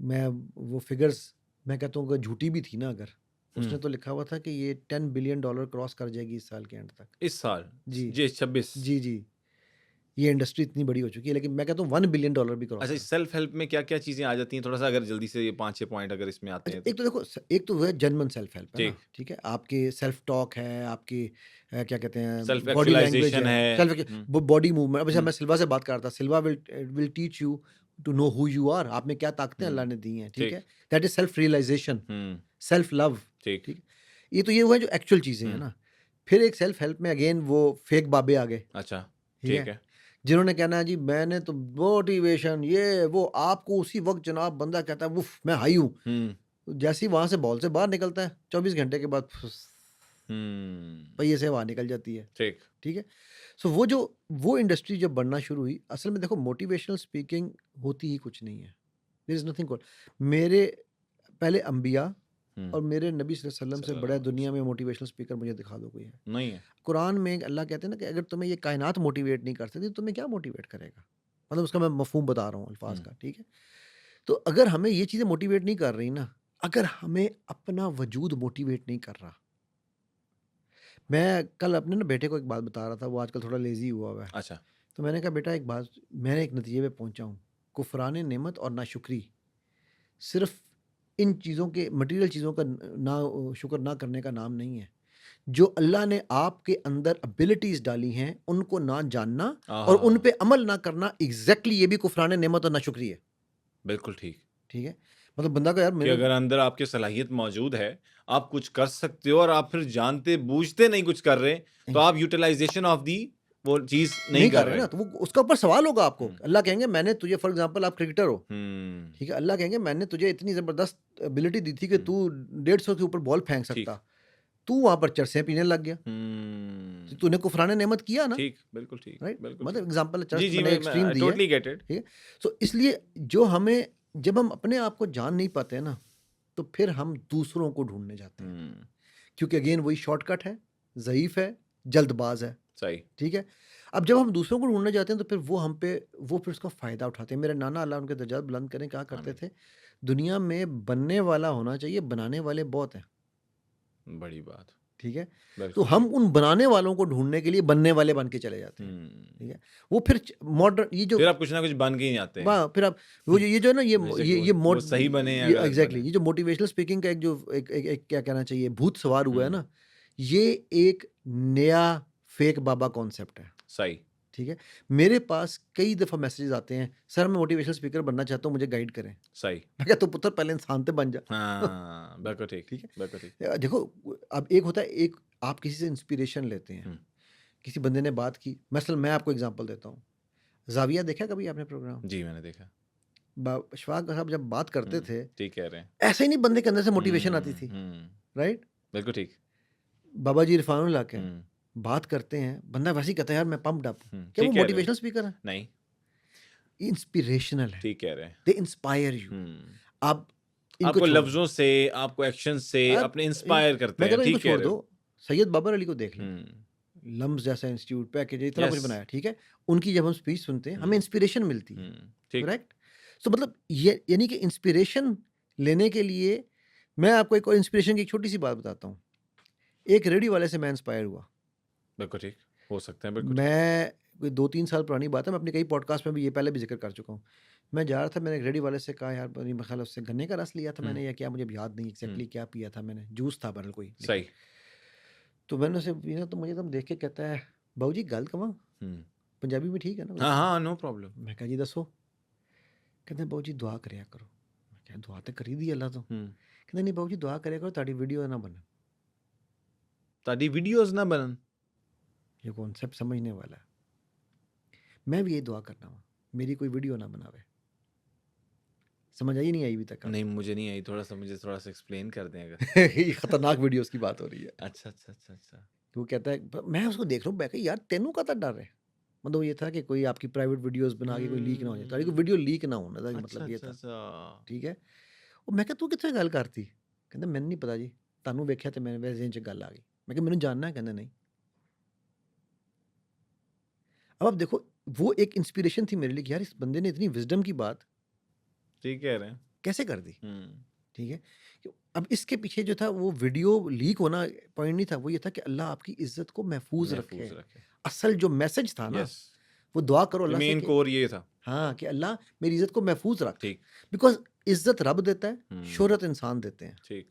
मैं वो फिगर्स मैं कहता हूँ अगर झूठी भी थी ना अगर, उसने हुँ, तो लिखा हुआ था कि ये 10 बिलियन डॉलर क्रॉस कर जाएगी इस साल के एंड तक। इस साल जी, जी 26। जी, जी। ये इंडस्ट्री इतनी बड़ी हो चुकी है, लेकिन मैं कहता हूँ 1 बिलियन डॉलर भी क्रॉस अच्छा, कर। इस सेल्फ हेल्प में क्या-क्या चीज़ें आ जाती हैं? थोड़ा-सा अगर जल्दी से ये 5-6 पॉइंट अगर इसमें आते अच्छा, हैं तो? एक तो देखो एक तो वो है जेन्युइन सेल्फ हेल्प है ना, ठीक। ठीक है? आपके सेल्फ टॉक है, आपकी क्या कहते सेल्फ हैं बॉडी लैंग्वेज एक्चुअलाइज़ेशन है, है। सेल्फ हुँ, बॉडी मूवमेंट। अब जैसे हुँ, मैं सिल्वा से बात कर रहा था, Silva will teach you to know who you are. आप में क्या ताकतें हुँ, अल्लाह ने दी हैं, ठीक ठीक। है? That is self realization, hmm, self love, ठीक। ठीक है? ये तो ये हुआ जो एक्चुअल चीज़ें हैं हुँ, ना। फिर एक सेल्फ हेल्प में अगेन वो फेक बाबे आ गए, अच्छा, ठीक ठीक है? है। जिन्होंने कहना है जी मैंने तो मोटिवेशन ये वो, आपको उसी वक़्त जनाब बंदा कहता है उफ़ मैं हाई हूँ। हुँ, जैसे ही वहाँ से बॉल से बाहर निकलता है 24 घंटे के बाद फुस, हुँ, पहिए से हवा निकल जाती है, ठीक। ठीक है? सो वो इंडस्ट्री जब बनना शुरू हुई, असल में देखो मोटिवेशनल स्पीकिंग होती ही कुछ नहीं है। देयर इज़ नथिंग कॉल्ड मेरे पहले अंबिया हुँ, और मेरे नबी सल्लल्लाहु अलैहि वसल्लम से सल्लल्लाहु बड़ा अलैहि दुनिया में वसल्लम। मोटिवेशनल स्पीकर मुझे दिखा दो कोई है। नहीं है। कुरान में अल्लाह कहते हैं ना कि अगर तुम्हें ये कायनात मोटिवेट नहीं कर सकती, तो तुम्हें क्या मोटिवेट करेगा? मतलब उसका मैं मफ़हूम बता रहा हूँ अल्फ़ाज़ हुँ, का, ठीक है? तो अगर हमें ये चीज़ें मोटिवेट नहीं कर रही ना, अगर हमें अपना वजूद मोटिवेट नहीं कर रहा। मैं कल अपने ना बेटे को एक बात बता रहा था, वो आजकल थोड़ा लेज़ी हुआ हुआ है। अच्छा। तो मैंने कहा बेटा एक बात, मैंने एक नतीजे पे पहुँचा हूँ, कुफ़रान नेमत और नाशुक्री सिर्फ़ इन चीज़ों के मटीरियल चीज़ों का शुक्र ना करने का नाम नहीं है। जो अल्लाह ने आपके अंदर एबिलिटीज़ डाली हैं, उनको ना जानना और उन आहा! पे अमल ना करना, एग्ज़ैक्टली ये भी कुफ़रान नेमत और नाशुक्री है, बिल्कुल ठीक। ठीक है? मतलब बंदा को यार कि मेरे अगर अंदर आपकी सलाहियत मौजूद है, आप कुछ कर सकते हो और आप फिर जानते-बूझते नहीं कुछ कर रहे, तो आप यूटिलाइज़ेशन ऑफ दी वो चीज़ नहीं नहीं कर कर रहे रहे। ना, तो वो उसका ऊपर सवाल होगा आपको। हुँ, अल्लाह कहेंगे मैंने तुझे फॉर एग्ज़ाम्पल आप क्रिकेटर हो, हुँ, ठीक है? अल्लाह कहेंगे मैंने तुझे इतनी ज़बरदस्त एबिलिटी दी थी कि हुँ, तू 150 के ऊपर बॉल फेंक ठीक। सकता। तू वहाँ पर चरसें पीने लग गया, तो हम्म, तूने कुफरान नेमत किया ना, ठीक, बिल्कुल ठीक, राइट? बिल्कुल मतलब ठीक। एग्जांपल जी, चर्च जी, मैंने एक्सट्रीम मैं दी है, टोटली गेट इट। ठीक है? सो इसलिए जो हमें, जब हम अपने आप को जान नहीं पाते हैं ना, तो फिर हम दूसरों को ढूंढने जाते हैं, हम्म, क्योंकि अगेन वही शॉर्टकट है, ज़यीफ है, जल्दबाज है, सही। ठीक है? अब जब हम दूसरों को ढूंढने जाते हैं तो फिर वो फिर उसका फ़ायदा उठाते हैं। मेरे नाना अल्लाह उनके दर्जात बुलंद करें कहा करते आमीन। थे, दुनिया में बनने वाला होना चाहिए, बनाने वाले बहुत हैं, बड़ी बात। ठीक है? तो बिल्कुल हम ठीक। उन बनाने वालों को ढूंढने के लिए बनने वाले बन के चले जाते हैं, ठीक हम्म, है? वो फिर मॉडर्न ये जो फिर आप कुछ ना कुछ बन के ही आते हैं। वाह! फिर आप वो ये जो है ना, बेशक ये वो सही बने या ये गलत एग्ज़ैक्टली बने। ये जो मोटिवेशनल स्पीकिंग का एक जो एक क्या कहना चाहिए भूत सवार हुआ है हम्म, ना, ये एक नया फेक बाबा कॉन्सेप्ट है, सही। ठीक है? मेरे पास कई दफ़ा मैसेजेस आते हैं, सर मैं मोटिवेशनल स्पीकर बनना चाहता हूँ, मुझे गाइड करें। सही। मैं कहा तो पुत्र पहले इंसान तो बन जा। हाँ, बिल्कुल ठीक, ठीक है? बिल्कुल ठीक। देखो, अब एक होता है, एक आप किसी से इंस्पिरेशन लेते हैं, हम्म, किसी बंदे ने बात की, मसलन मैं आपको एग्ज़ाम्पल देता हूँ, ज़ाविया देखा कभी आपने प्रोग्राम? जी, मैंने देखा। अशफाक साहब जब बात करते थे, ठीक कह रहे हैं। ऐसे ही नहीं बंदे के अंदर से मोटिवेशन आती थी, हम्म, राइट? बिल्कुल ठीक। बाबा जी इरफानुल हक हैं, हम्म, बात करते हैं, बंदा वैसे ही कहता है यार मैं पम्प्ड अप हूँ। क्या वो ठीक कह रहे हैं। मोटिवेशनल स्पीकर है? नहीं, इंस्पिरेशनल है, ठीक कह रहे हैं। दे इंस्पायर यू। हम्म, आप इनको आपको छोड़ दो, लफ्जों से, आपको एक्शन से आप अपने इंस्पायर करते मैं हैं। कहता हूँ इनको ठीक कह छोड़ रहे दो, हो। सैयद बाबर अली को देख लें, हम्म, लम्स जैसा इंस्टीट्यूट पैकेज इतना कुछ यस। बनाया, ठीक है? उनकी जब हम स्पीच सुनते हैं हमें इंस्पिरेशन मिलती है, ठीक। करेक्ट? सो मतलब ये यानी कि इंस्पिरेशन लेने के लिए मैं आपको एक और इंस्पिरेशन की एक छोटी सी बात बताता हूँ। एक रेडी वाले से मैं इंस्पायर हुआ। बिल्कुल ठीक। हो सकते हैं, बिल्कुल ठीक। मैं कोई 2-3 साल पुरानी बात है, मैं अपने कई पॉडकास्ट में भी ये पहले भी ज़िक्र कर चुका हूँ। मैं जा रहा था, मैंने एक रेडी वाले से कहा यार मेरे ख्याल उससे गन्ने का रस लिया था मैंने, या क्या मुझे अब याद नहीं एग्ज़ैक्टली क्या पिया था मैंने, जूस था बहरहाल कोई लिक्विड। सही। तो मैंने उसे पिया तो मुझे एकदम देख के कहता है, "बाऊ जी गल कवां?" हम्म, पंजाबी में ठीक है ना हाँ, बिल्कुल? हाँ, नो प्रॉब्लम। मैं कहा जी दसो? कहते बाऊ जी दुआ करिया करो। मैं कहा दुआ तो करी दी अल्लाह तो। कहते नहीं बाऊ जी दुआ करिया करो ताड़ी वीडियो ना बने। ताड़ी वीडियोस ना बनन। ये कॉन्सेप्ट समझने वाला है। मैं भी यही दुआ करना हूँ, मेरी कोई वीडियो ना बनावे। समझ आई नहीं आई अभी तक नहीं, आपको? मुझे नहीं आई। मुझे थोड़ा सा एक्सप्लेन कर दें अगर। ये खतरनाक वीडियोस की बात हो रही है। अच्छा, अच्छा, अच्छा, अच्छा। तो वो कहता है मैं उसको देख रहा हूँ, मैं कहा यार तेनू काहदा डर है? मतलब ये था कि कोई आपकी प्राइवेट वीडियोस बना के कोई लीक ना हो जाए, ताड़ी कोई वीडियो लीक ना होना था, अच्छा, मतलब ये अच्छा, था, अच्छा। ठीक है? ਉਹ ਮੈਂ ਕਿਹਾ ਤੂੰ ਕਿੱਥੇ ਗੱਲ ਕਰਤੀ? ਕਹਿੰਦਾ ਮੈਨੂੰ ਨਹੀਂ ਪਤਾ ਜੀ, ਤੁਹਾਨੂੰ ਵੇਖਿਆ ਤੇ ਮੇਰੇ ਜ਼ਿਹਨ 'ਚ ਗੱਲ ਆ गई। मैं ਕਿਹਾ ਮੈਨੂੰ जानना है? ਕਹਿੰਦਾ नहीं। अब आप देखो, वो एक इंस्पिरेशन थी मेरे लिए कि यार इस बंदे ने इतनी विजडम की बात ठीक कह रहे हैं। कैसे कर दी, ठीक है? अब इसके पीछे जो था वो वीडियो लीक होना पॉइंट नहीं था, वो ये था कि अल्लाह आपकी इज्जत को महफूज रखे। महफूज रखे। असल जो मैसेज था ना, यस, वो दुआ करो अल्लाह से मेन कि कोर ये था। हाँ, कि अल्लाह मेरी इज्जत को महफूज रख। ठीक। बिकॉज इज्जत रब देता है, हम्म, शोहरत इंसान देते हैं। ठीक।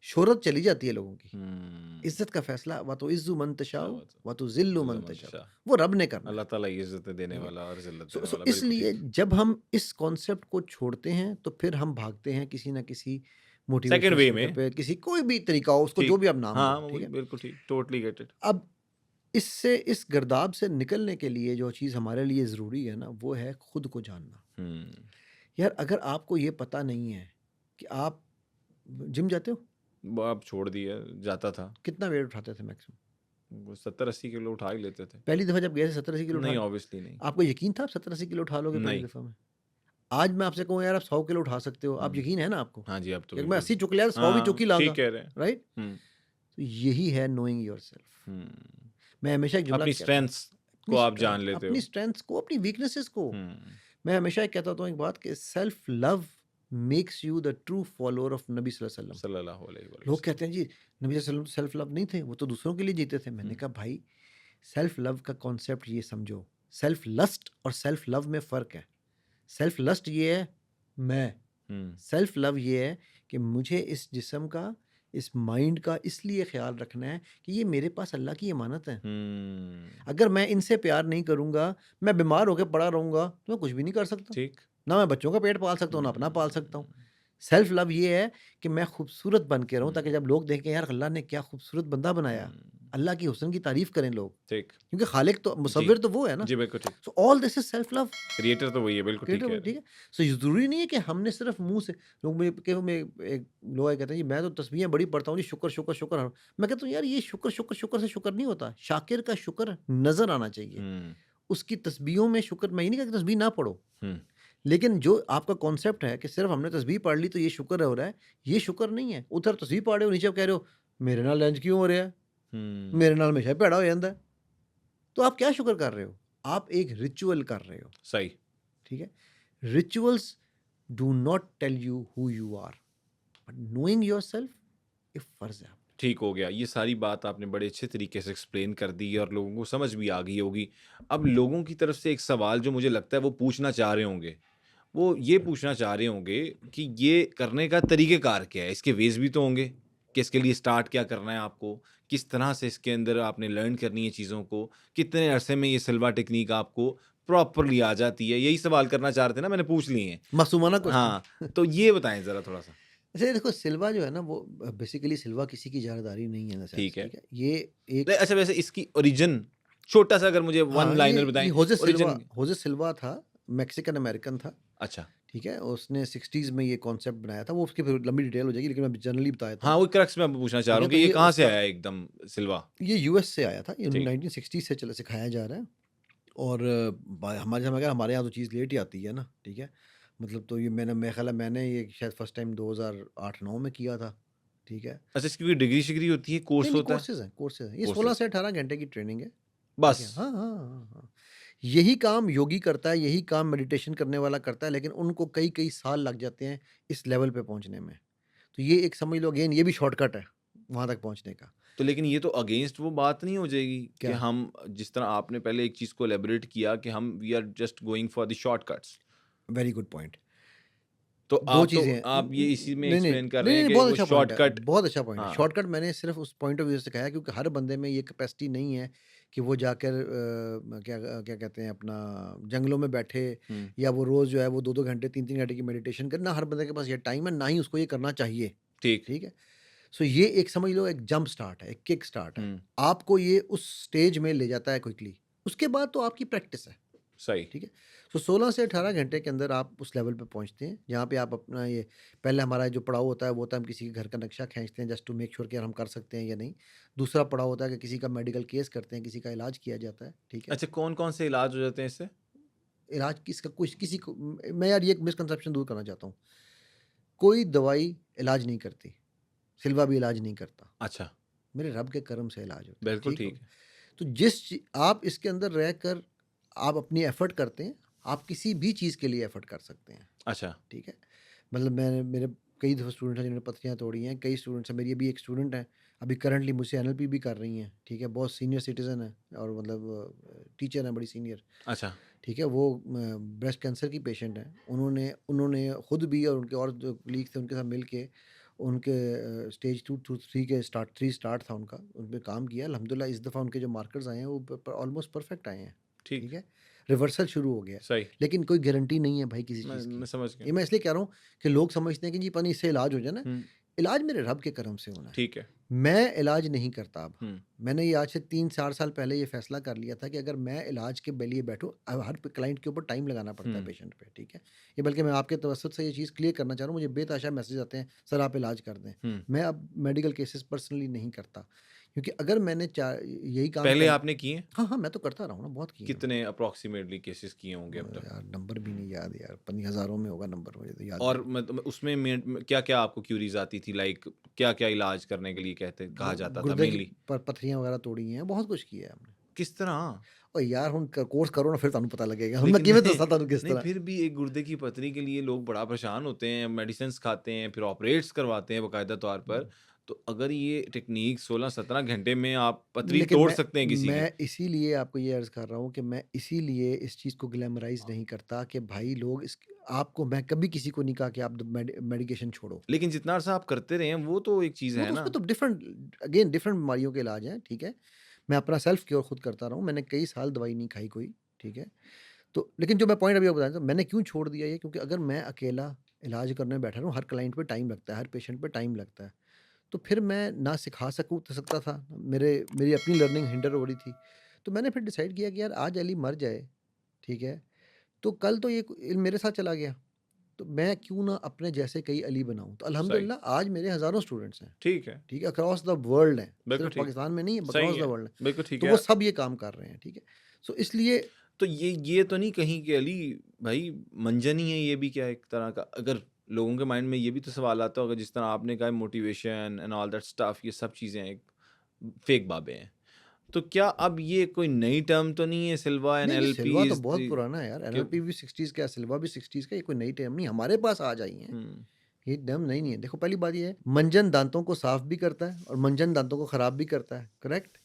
शोहरत चली जाती है लोगों की, हम्म, इज्जत का फैसला व तो इज्जु मन तशाओ बात है। व तो जिल्लु मन जिल्लु मन तशाओ, तशाओ। वो रब ने करना है, अल्लाह ताला ही इज्जत देने ठीक है? वाला और जिल्लत सो देने सो वाला। बिल्कुल इसलिए ठीक। जब हम इस कॉन्सेप्ट को छोड़ते हैं तो फिर हम भागते हैं किसी ना किसी सेकंड मोटिवेशनल वे स्पीकर में। पे, किसी कोई भी तरीका हो उसको जो ठीक। भी आप नाम हाँ, दो, ठीक है? बिल्कुल ठीक। Totally get it. अब इससे, इस गर्दाब से निकलने के लिए जो चीज़ हमारे लिए ज़रूरी है ना, वो है खुद को जानना। हम्म, यार अगर आपको ये पता नहीं है कि आप जिम जाते हो? वो अब छोड़ दिया। जाता था। कितना वेट उठाते थे मैक्सिमम? वो 70-80 किलो उठा ही लेते थे। पहली दफ़ा जब गए थे 70-80 किलो उठा नहीं, लिए? ऑब्वियसली नहीं। आपको यकीन था आप 70-80 किलो उठा लोगे पहली नहीं। दफ़ा में? आज मैं आपसे कहूँ यार आप 100 किलो उठा सकते हो, आप यकीन है ना आपको? हाँ जी, अब तो कि मैं बिल्कुल। 80 चुक लिया, 100 भी चुक ही हाँ, लाऊँगा, ठीक कह रहे हैं। राइट? हम्म, तो यही है नोइंग योरसेल्फ। हम्म। मैं हमेशा एक जुमला अपनी कहता हूँ, स्ट्रेंथ्स को आप जान लेते अपनी हो। स्ट्रेंथ्स को, अपनी वीकनेसेस को। हम्म, मैं हमेशा एक कहता हूँ एक बात कि self love makes you the true follower of नबी सल्लल्लाहु अलैहि वसल्लम। सल्लल्लाहु अलैहि लोग वसल्लम। कहते हैं जी नबी सल्लल्लाहु अलैहि वसल्लम सेल्फ लव नहीं थे, वो तो दूसरों के लिए जीते थे। मैंने कहा भाई सेल्फ लव का कॉन्सेप्ट ये समझो, सेल्फ लस्ट और सेल्फ लव में फ़र्क है। सेल्फ लस्ट ये है मैं, सेल्फ लव ये है कि मुझे इस जिस्म का, इस माइंड का इसलिए ख्याल रखना है कि ये मेरे पास अल्लाह की अमानत है। अगर मैं इनसे प्यार नहीं करूँगा, मैं बीमार होकर पड़ा रहूँगा, तो मैं कुछ भी नहीं कर सकता। ठीक। ना मैं बच्चों का पेट पाल सकता हूँ, ना अपना पाल सकता हूँ। सेल्फ लव ये है कि मैं खूबसूरत बन के रहूँ ताकि जब लोग देखें यार अल्लाह ने क्या खूबसूरत बंदा बनाया, अल्लाह की हुस्न की तारीफ करें लोग, ठीक। क्योंकि खालिक तो जी। मुसव्विर तो वो है ना। जी, बिल्कुल ठीक। So all this is self love. Creator तो वही है, बिल्कुल ठीक क्रिएटर कह वो रहे हैं। ठीक है। सो ज़रूरी नहीं है कि हमने सिर्फ मुँह से लोग में के में एक लोग आके कहते हैं जी मैं तो तस्बीहें बड़ी पढ़ता हूँ जी, शुक्र, शुक्र, शुक्र। मैं कहता हूँ यार ये शुक्र, शुक्र, शुक्र से शुक्र नहीं होता। शाकिर का शुक्र नज़र आना चाहिए। हुँ, उसकी तस्बीहों में शुक्र, मैं ये नहीं कहता तस्बीह ना पढ़ो। हुँ, लेकिन जो आपका कॉन्सेप्ट है कि सिर्फ हमने तस्बीह पढ़ ली तो ये शुक्र हो रहा है, ये शुक्र नहीं है। उधर तस्बीह पढ़ रहे हो, नीचे आप कह रहे हो मेरे नाल इंज क्यों हो रहा है? हुँ, मेरे नाल हमेशा भैड़ा हो जाता है। तो आप क्या शुक्र कर रहे हो? आप एक रिचुअल कर रहे हो, सही। ठीक है? Rituals do not tell you who you are, but knowing yourself ये फ़र्ज़ है। ठीक हो गया। ये सारी बात आपने बड़े अच्छे तरीके से एक्सप्लेन कर दी और लोगों को समझ भी आ गई होगी। अब लोगों की तरफ से एक सवाल जो मुझे लगता है वो पूछना चाह रहे होंगे, वो ये पूछना चाह रहे होंगे कि ये करने का तरीक़ेकार क्या है? इसके वेज़ भी तो होंगे कि इसके लिए स्टार्ट क्या करना है आपको? किस तरह से इसके अंदर आपने लर्न करनी है चीज़ों को? कितने अरसे में ये सिल्वा टेक्नीक आपको प्रॉपरली आ जाती है? यही सवाल करना चाह रहे थे ना, मैंने पूछ लिए हैं। मासूमाना क्वेश्चन। हाँ, तो ये बताएँ ज़रा थोड़ा-सा। अच्छा, देखो सिल्वा जो है ना वो बेसिकली सिल्वा किसी की जारदारी नहीं है इन द ठीक सेंस, है। ठीक है? ये एक नहीं, अच्छा वैसे इसकी ओरिजिन छोटा-सा अगर मुझे वन हाँ, लाइनर बताएँ, ओरिजिन होज़े सिल्वा था, मेक्सिकन अमेरिकन था, अच्छा। ठीक है? उसने 60s में ये कॉन्सेप्ट बनाया था, वो उसकी फिर लंबी डिटेल हो जाएगी लेकिन मैं जनरली बता देता हाँ, हूँ, वो क्रक्स मैं पूछना चाह ठीक रहा है? हूँ कि तो ये ये कहाँ से उसका आया एकदम सिल्वा? ये यूएस से आया था, ये ठीक। 1960 से चला सिखाया जा रहा है और हमारे यहाँ तो चीज़ लेट ही आती है ना, ठीक है? मतलब तो ये मेरा ख़्याल है मैंने ये शायद फर्स्ट टाइम 2008-9 में किया था, ठीक है? अच्छा इसकी कोई डिग्री-शिग्री होती है, नहीं, कोर्स नहीं होता है? कोर्सेज़ हैं। ये 16 कोर्सेज़ से 18 घंटे की ट्रेनिंग है, ठीक है? बस? हाँ, हाँ, हाँ, हाँ। यही काम योगी करता है, यही काम मेडिटेशन करने वाला करता है, लेकिन उनको कई-कई साल लग जाते हैं इस लेवल पे पहुँचने में। तो ये एक समझ लो अगेन ये भी शॉर्टकट है, वहाँ तक पहुँचने का। तो लेकिन ये तो अगेंस्ट वो बात नहीं हो जाएगी कि क्या? हम जिस तरह आपने पहले एक चीज़ को एलैबोरेट किया कि हम we are just going for the shortcuts. Very good point. तो 2 चीज़ें हैं। आप ये इसी में नहीं, नहीं, एक्सप्लेन कर नहीं, रहे हैं नहीं, कि बहुत वो अच्छा पॉइंट है, शॉर्टकट बहुत अच्छा पॉइंट है। हाँ, शॉर्टकट मैंने सिर्फ़ उस पॉइंट ऑफ व्यू से कहा है क्योंकि हर बंदे में ये कैपेसिटी नहीं है कि वो जाकर क्या कहते हैं अपना जंगलों में बैठे हुँ, या वो रोज़ जो है वो 2-2 घंटे, 3-3 घंटे की मेडिटेशन करे। ना हर बंदे के पास ये टाइम है, ना ही उसको ये करना चाहिए, ठीक। ठीक है? सो ये एक समझ लो एक जंप स्टार्ट है, एक किक स्टार्ट है। हुँ, आपको ये उस स्टेज में ले जाता है क्विकली। उसके बाद तो आपकी प्रैक्टिस है। सही। ठीक है? सो 16 से 18 घंटे के अंदर आप उस लेवल पे पहुँचते हैं, जहाँ पे आप अपना ये पहले हमारा जो पड़ाव होता है, वो होता है हम किसी के घर का नक्शा खींचते हैं जस्ट टू मेक श्योर कि हम कर सकते हैं या नहीं। दूसरा पड़ाव होता है कि किसी का मेडिकल केस करते हैं, किसी का इलाज किया जाता है, ठीक है? अच्छा कौन-कौन से इलाज हो जाते हैं इससे? इलाज किसका कुछ किसी को मैं यार ये एक मिसकंसेप्शन दूर करना चाहता हूँ। कोई दवाई इलाज नहीं करती, सिल्वा भी इलाज नहीं करता। अच्छा, मेरे रब के करम से इलाज होता है, बिल्कुल ठीक हो ठीक गया? है। तो आप इसके अंदर रहकर आप अपनी एफर्ट करते हैं, आप किसी भी चीज़ के लिए एफर्ट कर सकते हैं। अच्छा, ठीक है? मतलब मैं मेरे कई दफ़े स्टूडेंट हैं जिन्होंने पत्रियाँ तोड़ी हैं, कई स्टूडेंट्स हैं मेरी अभी एक स्टूडेंट है, अभी करंटली मुझसे एनएलपी भी कर रही हैं, ठीक है? बहुत सीनियर सिटीज़न है और मतलब टीचर हैं बड़ी सीनियर, अच्छा, ठीक है? वो ब्रेस्ट कैंसर की पेशेंट हैं। उन्होंने उन्होंने खुद भी और उनके और जो कलीग्स थे उनके साथ मिल के उनके स्टेज 2 टू 3 के स्टार्ट 3 स्टार्ट था उनका, उन पे काम किया। अल्हम्दुलिल्लाह इस दफ़ा उनके जो मार्कर्स आए हैं वो ऑलमोस्ट परफेक्ट आए हैं, ठीक, ठीक है? रिवर्सल शुरू हो गया है। सही। लेकिन कोई गारंटी नहीं है भाई किसी चीज़ मैं की। समझ गया। ये मैं इसलिए कह रहा हूँ कि लोग समझते हैं कि जी पता नहीं इससे इलाज हो जाना है। हुँ, इलाज मेरे रब के करम से होना है। ठीक है। मैं इलाज नहीं करता अब। हुँ, मैंने ये आज से 3-4 साल पहले ये फ़ैसला कर लिया था कि अगर मैं इलाज के लिए बैठूँ हर क्लाइंट के ऊपर टाइम लगाना पड़ता है हुँ, पेशेंट पे, ठीक है? ये बल्कि मैं आपके तवज्जुह से ये चीज़ क्लियर करना चाह रहा हूँ, मुझे बेतहाशा मैसेज आते हैं, सर आप इलाज कर दें। हुँ। मैं अब मेडिकल केसेज़ पर्सनली नहीं करता, क्योंकि अगर मैंने चा यही काम पहले कर आपने किए? हाँ, हाँ, मैं तो करता रहा हूँ ना, बहुत किए हैं मैंने। कितने अप्रॉक्सिमेटली केसेस किए होंगे अब तक? यार नंबर भी नहीं याद यार, पता नहीं हज़ारों में होगा नंबर मुझे तो याद भी और नहीं। उसमें क्या-क्या आपको क्यूरीज़ आती थी लाइक क्या-क्या इलाज करने के लिए कहा जाता था गुर्दे की मेनली? पत्थरियाँ वगैरह तोड़ी हैं, बहुत कुछ किया है हमने। किस तरह? ओ यार ਹੁਣ कोर्स करो ना फिर ਤੁਹਾਨੂੰ पता लगेगा। ਹੁਣ मैं लेकिन किवें नहीं, दस्सां ਤੁਹਾਨੂੰ किस नहीं तरह। फिर भी एक गुर्दे की पथरी के लिए लोग बड़ा परेशान होते हैं, मेडिसिन्स खाते हैं, फिर ऑपरेट्स करवाते हैं बाकायदा तौर पर। तो अगर ये टेक्नीक 16-17 घंटे में आप पथरी लेकिन तोड़ मैं सकते हैं किसी की। मैं इसीलिए आपको ये अर्ज़ कर रहा हूँ कि मैं इसीलिए इस चीज़ को ग्लैमराइज़ नहीं करता कि भाई लोग इस आपको मैं कभी किसी को नहीं कहा कि आप मेडिकेशन छोड़ो। लेकिन जितना अरसा आप करते रहे हैं, वो तो एक चीज़ वो है तो ना। उसमें तो डिफरेंट बीमारियों के इलाज हैं, ठीक है? मैं अपना सेल्फ क्योर खुद करता रहा हूँ, मैंने कई साल दवाई नहीं खाई कोई, ठीक है? तो लेकिन जो मैं पॉइंट अभी आपको बताया था, मैंने क्यों छोड़ दिया ये क्योंकि अगर मैं अकेला इलाज करने बैठा रहूँ, हर क्लाइंट पे टाइम लगता है, हर पेशेंट पे टाइम लगता है। तो फिर मैं ना सिखा सकता था, मेरी अपनी लर्निंग हिंडर हो रही थी। तो मैंने फिर डिसाइड किया कि यार आज अली मर जाए, ठीक है? तो कल तो ये इल्म मेरे साथ चला गया, तो मैं क्यों ना अपने जैसे कई अली बनाऊँ? तो सही, अल्हम्दुलिल्लाह आज मेरे हज़ारों स्टूडेंट्स हैं, ठीक है, ठीक है? अक्रॉस द वर्ल्ड हैं, बिल्कुल सिर्फ़ ठीक, पाकिस्तान में नहीं है, सही अक्रॉस द है, वर्ल्ड हैं। बिल्कुल ठीक तो वो है। सब ये काम कर रहे हैं, ठीक है? सो इसलिए तो ये तो नहीं कहीं कि अली भाई मंजन ही है ये भी क्या एक तरह का? अगर लोगों के माइंड में ये भी तो सवाल आता होगा जिस तरह आपने कहा motivation and all that stuff ये सब चीज़ें एक फेक बाबे हैं। तो क्या अब ये कोई नई टर्म तो नहीं है सिल्वा एंड नहीं, नहीं, एलपी सिल्वा तो इज़ बहुत द पुराना है यार, कि एनएलपी भी 60s का है, सिल्वा भी 60s का है, ये कोई नई टर्म नहीं, हमारे पास आज आई हैं। हुँ, ये टर्म नई नहीं है। देखो पहली बात ये है, मंजन दाँतों को साफ भी करता है और मंजन दाँतों को खराब भी करता है, करेक्ट?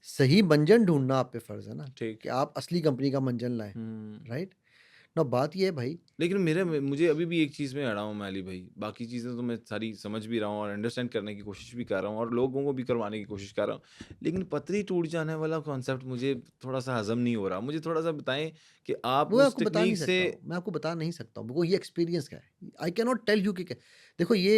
सही मंजन ढूँढना आप पे फ़र्ज़ है ना, ठीक। कि आप असली कंपनी का मंजन लाएँ, हुँ। राइट? नाउ बात ये है भाई। लेकिन मुझे अभी भी एक चीज़ में अड़ा हूँ मैं अली भाई। बाकी चीज़ें तो मैं सारी समझ भी रहा हूँ और अंडरस्टैंड करने की कोशिश भी कर रहा हूँ और लोगों को भी करवाने की कोशिश कर रहा हूँ। लेकिन पतरी टूट जाने वाला कॉन्सेप्ट मुझे थोड़ा-सा हज़म नहीं हो रहा। मुझे थोड़ा-सा बताएँ कि आप वो मैं उस आपको बता नहीं टेक्नीक से सकता हूँ, मैं आपको बता नहीं सकता हूँ, वो ये एक्सपीरियंस का है। I can not tell you कि क्या देखो ये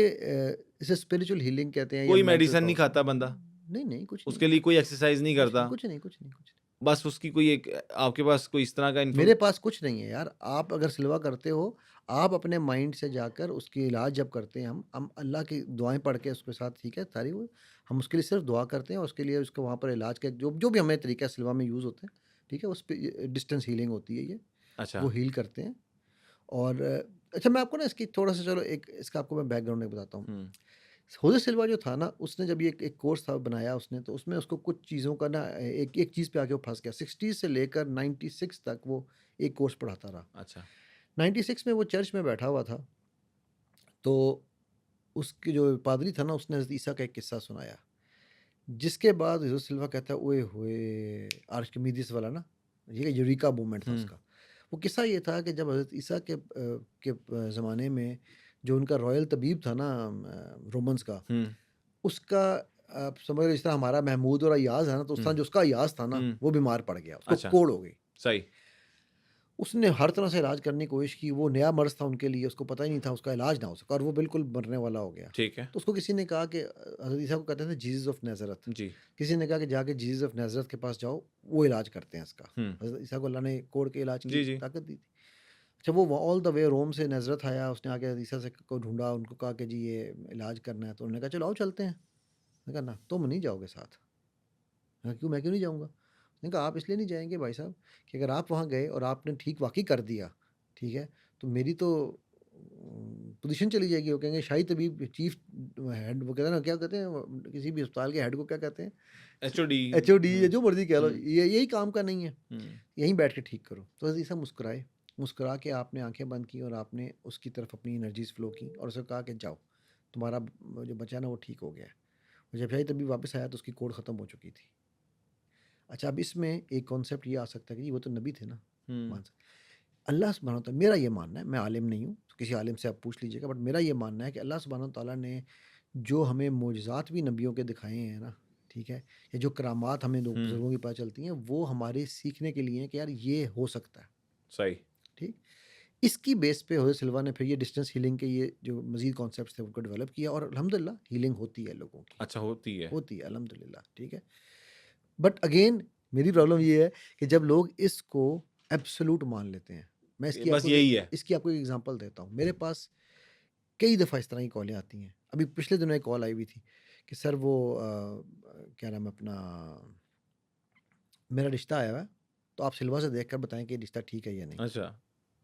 इसे स्पिरिचुअल हीलिंग कहते हैं या कोई मेंटल मेडिसिन नहीं पावर। खाता बंदा, नहीं, नहीं, कुछ नहीं, उसके लिए कोई एक्सरसाइज़ नहीं कुछ नहीं, करता, कुछ नहीं, कुछ नहीं, कुछ नहीं। बस उसकी कोई एक आपके पास कोई इस तरह का मेरे पास कुछ नहीं है यार, आप अगर सिलवा करते हो, आप अपने माइंड से जाकर उसकी इलाज जब करते हैं हम अल्लाह की दुआएँ पढ़ के उसके साथ ठीक है, सारी वो हम उसके लिए सिर्फ दुआ करते हैं और उसके लिए उसको वहाँ पर इलाज का जो जो भी हमें तरीका सिलवा में यूज़ होते हैं, ठीक है? उस पे डिस्टेंस हीलिंग होती है ये, अच्छा, वो हील करते हैं और अच्छा मैं आपको ना इसकी थोड़ा-सा चलो एक इसका आपको मैं बैकग्राउंड एक बताता हूँ। हुँ, होज़े सिल्वा जो था ना, उसने जब ये एक कोर्स था बनाया उसने, तो उसमें उसको कुछ चीज़ों का ना एक एक चीज़ पे आके वो फँस गया। 60 से लेकर 96 तक वो एक कोर्स पढ़ाता रहा। अच्छा, 96 में वो चर्च में बैठा हुआ था, तो उसके जो पादरी था ना, उसने हज़रत ईसा का एक किस्सा सुनाया, जिसके बाद हज़रत सिल्वा कहता है, "ओए होए!" आर्किमीदीस वाला ना, ये यूरेका मूवमेंट था हुँ, उसका। वो किस्सा ये था कि जब हज़रत ईसा के ज़माने में जो उनका रॉयल तबीब था ना रोमन्स का, हुँ, उसका आप समझ लो जिस तरह हमारा महमूद और अय्याज़ है ना, तो उस तरह हुँ, जो उसका अय्याज़ था ना, हुँ, वो बीमार पड़ गया, उसको अच्छा, कोढ़ हो गई। सही, उसने हर तरह से इलाज करने की कोशिश की, वो नया मर्ज़ था उनके लिए, उसको पता ही नहीं था उसका इलाज ना हो सका और वो बिल्कुल मरने वाला हो गया। ठीक है, तो उसको किसी ने कहा कि हज़रत ईसा को कहते थे जीसस ऑफ़ नाज़रत। जी, किसी ने कहा कि जाके जीसस ऑफ़ नाज़रत के पास जाओ, वो इलाज करते हैं इसका। हुँ, हज़रत ईसा को अल्लाह ने कोढ़ के इलाज की जी, जी, ताकत दी थी। अच्छा वो ऑल द वे रोम से नाज़रत आया, उसने आके हज़रत ईसा से को ढूँढा, उनको कहा कि जी ये इलाज करना है, तो उन्होंने कहा चलो आओ चलते हैं। मैंने कहा ना, तुम नहीं जाओगे साथ। मैंने कहा क्यों, मैं क्यों नहीं जाऊँगा? उसने कहा आप इसलिए नहीं जाएँगे भाई साहब कि अगर आप वहाँ गए और आपने ठीक वाक़ई कर दिया, ठीक है? तो मेरी तो पोज़ीशन चली जाएगी। वो कहेंगे शाही तबीब चीफ़ हेड वो कहते हैं ना क्या कहते हैं किसी भी अस्पताल के हेड को क्या कहते हैं? एचओडी एचओडी या हुँ, जो मर्ज़ी कह लो, हुँ, ये यही काम का नहीं है। हुँ, यहीं बैठ के ठीक करो। तो अज़ीज़ साहब मुस्कुराए, मुस्कुरा के आपने आँखें बंद की और आपने उसकी तरफ अपनी एनर्जीज़ फ़्लो की और उसे कहा कि जाओ, तुम्हारा जो बच्चा है ना वो ठीक हो गया है। और जब शाही तबीब वापस आया तो उसकी कोढ़ ख़त्म हो चुकी थी। अच्छा अब इसमें एक कॉन्सेप्ट ये आ सकता है कि वो तो नबी थे ना, हुँ, मान सकते अल्लाह सुब्हानहू व तआला मेरा ये मानना है, मैं आलिम नहीं हूँ, तो किसी आलिम से आप पूछ लीजिएगा बट मेरा ये मानना है कि अल्लाह सुब्हानहू व तआला ने जो हमें मोजज़ात भी नबियों के दिखाए हैं ना, ठीक है? या जो करामात हमें लोग हुँ, बुज़ुर्गों की पता चलती हैं, वो हमारे सीखने के लिए हैं कि यार ये हो सकता है, सही, ठीक? इसकी बेस पे हज़रत सिल्वा ने फिर ये डिस्टेंस हीलिंग के ये जो मज़ीद कॉन्सेप्ट्स थे उनको डेवलप किया और अल्हम्दुलिल्लाह हीलिंग होती है लोगों की, अच्छा होती है। होती है अल्हम्दुलिल्लाह, ठीक है? बट अगेन मेरी प्रॉब्लम ये है कि जब लोग इसको एब्सोल्यूट मान लेते हैं। मैं ये इसकी बस आपको यही है। इसकी आपको एक एग्ज़ाम्पल देता हूँ। मेरे पास कई दफ़ा इस तरह की कॉलें आती हैं। अभी पिछले दिनों एक कॉल आई हुई थी कि सर वो क्या नाम है अपना मेरा रिश्ता आया हुआ है, तो आप सिल्वा से देख कर बताएँ कि रिश्ता ठीक है या नहीं। अच्छा,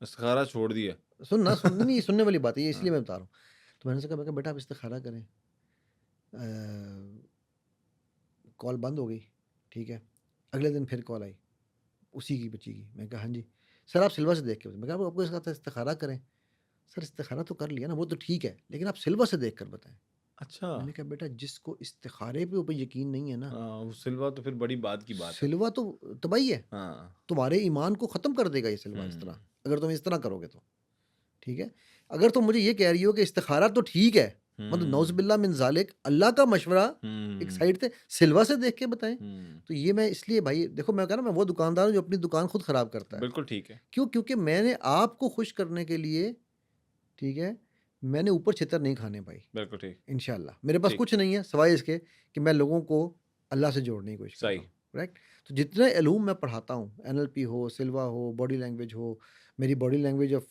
इस्तिखारा छोड़ दिया। नहीं, नहीं, सुनने वाली बात है ये हाँ, इसलिए मैं बता रहा हूँ। तो मैंने उनसे कहा मैं कहा बेटा आप इस्तिखारा करें। अ, कॉल बंद हो गई, ठीक है। अगले दिन फिर कॉल आई, उसी की बच्ची की। मैंने कहा हाँ जी। सर आप सिल्वा से देख के बताएँ। मैं कहा आपको इसका था इस्तिखारा करें। सर इस्तिखारा तो कर लिया ना, वो तो ठीक है, लेकिन आप सिल्वा से देख कर बताएँ। अच्छा, मैंने कहा बेटा जिसको इस्तिखारे पे ऊपर यकीन नहीं है ना, हाँ, वो सिल्वा तो फिर बड़ी बात की बात है। सिल्वा तो तबाही है। हाँ, तुम्हारे ईमान को ख़त्म कर देगा ये सिल्वा इस हुँ, तरह, अगर तुम इस तरह करोगे तो, ठीक है? अगर तुम मुझे ये कह रही हो कि इस्तिखारा तो ठीक है, मतलब हुँ, नौज़ुबिल्लाह मिन ज़ालिक अल्लाह का मशवरा एक हुँ, साइड से सिल्वा से देख के बताएँ। हुँ, तो ये मैं इसलिए भाई देखो मैं कहा ना मैं वो दुकानदार हूँ जो अपनी दुकान खुद ख़राब करता है। बिल्कुल ठीक है। क्यों? क्योंकि मैंने आपको खुश करने के लिए, ठीक है? मैंने ऊपर छितर नहीं खाने भाई, बिल्कुल ठीक। इंशाल्लाह। मेरे पास ठीक। कुछ नहीं है सिवाय इसके कि मैं लोगों को अल्लाह से जोड़ने की कोशिश कर सही। रहा हूँ, राइट? तो जितने इल्म मैं पढ़ाता हूँ, एनएलपी हो, सिल्वा हो, बॉडी लैंग्वेज हो, मेरी body language of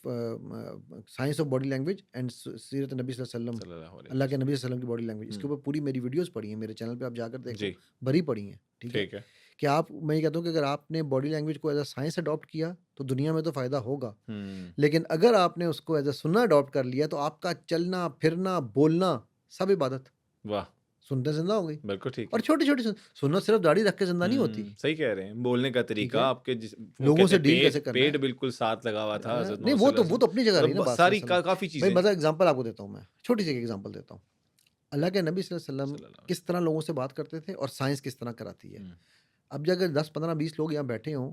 science of body language and सीरत नबी सल्लल्लाहु अलैहि वसल्लम, सल्लल्लाहु अलैहि अल्लाह के नबी वसल्लम। सल्लल्लाहु अलैहि वसल्लम की बॉडी लैंग्वेज, इसके हुँ, ऊपर पूरी मेरी वीडियोस पड़ी हैं, मेरे चैनल पे आप जाकर देखो, जी, भरी पड़ी हैं, ठीक है? ठीक है। कि आप, मैं ये कहता हूँ कि अगर आपने बॉडी लैंग्वेज को एज़ अ साइंस अडॉप्ट किया, तो दुनिया में तो फ़ायदा होगा। हुँ, लेकिन अगर आपने उसको एज़ अ सुन्ना अडॉप्ट कर लिया, तो आपका चलना, फिरना, बोलना सब इबादत। वाह! सुन्नतें ज़िंदा हो गई। बिल्कुल ठीक और है। छोटी-छोटी सुन्नत सिर्फ़ दाढ़ी रख के ज़िंदा नहीं होती, सही कह रहे हैं। बोलने का ठीक तरीका है? आपके जिस वो लोगों कहते से हैं डील कैसे पेट करना पेट है। बिल्कुल साथ लगा हुआ था हज़रत नहीं मोहम्मद वो सल्लल्लाहु अलैहि तो वसल्लम। अपनी जगह रही ना मतलब बात सारी सल्लल्लाहु अलैहि काफ़ी वसल्लम। भाई चीज़ें मतलब एग्ज़ाम्पल आपको देता हूँ मैं, छोटी सी एग्ज़ाम्पल देता हूँ। अल्लाह के नबी सल्लल्लाहु अलैहि वसल्लम सल्लल्लाहु अलैहि किस तरह लोगों से बात करते थे और साइंस किस तरह कराती है। हुँ, अब जो अगर 10, 15, 20 लोग यहाँ बैठे हों,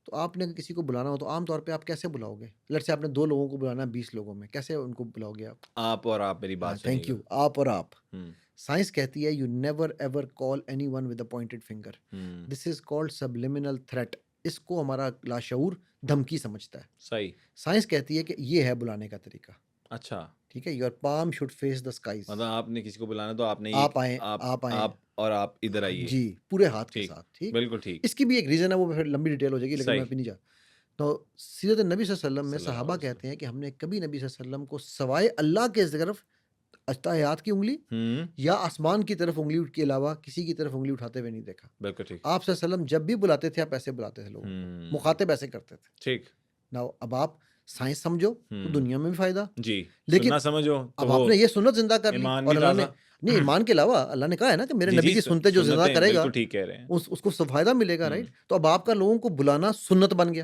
तो आपने अगर किसी को बुलाना हो तो आम तौर पे आप कैसे बुलाओगे? लेट्स से आपने 2 लोगों को बुलाना है 20 लोगों में, कैसे उनको बुलाओगे आप? आप और आप मेरी बात हाँ, थैंक सुनिएगा। यू, आप और आप। हुँ, साइंस कहती है you never ever call anyone with a pointed finger. Hmm, this is called subliminal threat. इसको हमारा लाशऊर धमकी समझता है। सही। साइंस कहती है कि ये है बुलाने का तरीका, अच्छा, ठीक है? Your palm should face the skies. मतलब आपने किसी को बुलाना तो आपने ये आप आएँ, आप आएँ। आप और आप इधर हाँ आइए। जी, पूरे हाथ के ठीक, साथ, ठीक? बिल्कुल ठीक। इसकी भी एक रीज़न है, वो फिर लंबी डिटेल हो जाएगी, लेकिन मैं सही, अभी नहीं जा। तो सीरत नबी सल्लल्लाहु अलैहि वसल्लम में सल्लल्लाहु सहाबा अलैहि वसल्लम। कहते हैं कि हमने कभी नबी सल्लल्लाहु अलैहि वसल्लम को सवाए अल्लाह के तरफ अतायात की उँगली हुँ, या आसमान की तरफ उँगली के अलावा किसी की तरफ उँगली उठाते हुए नहीं देखा। बिल्कुल ठीक। आप सल्लल्लाहु अलैहि वसल्लम जब भी बुलाते थे, आप ऐसे बुलाते थे लोगों को, हुँ, मुखातिब ऐसे करते थे। ठीक। नाउ अब आप साइंस समझो, तो हुँ, दुनिया में भी फ़ायदा, जी, लेकिन सुनना समझो तो अब वो आपने ये सुन्नत ज़िंदा कर ली ईमान और भी अल्लाह ने, ताज़ा। नहीं ईमान के अलावा अल्लाह ने कहा है ना कि मेरे जी, नबी जी, की सुन्नतें जो ज़िंदा सुन्नतें करेगा, बिल्कुल ठीक कह रहे हैं। उसको फ़ायदा मिलेगा, हुँ, राइट? तो अब आपका लोगों को बुलाना सुन्नत बन गया,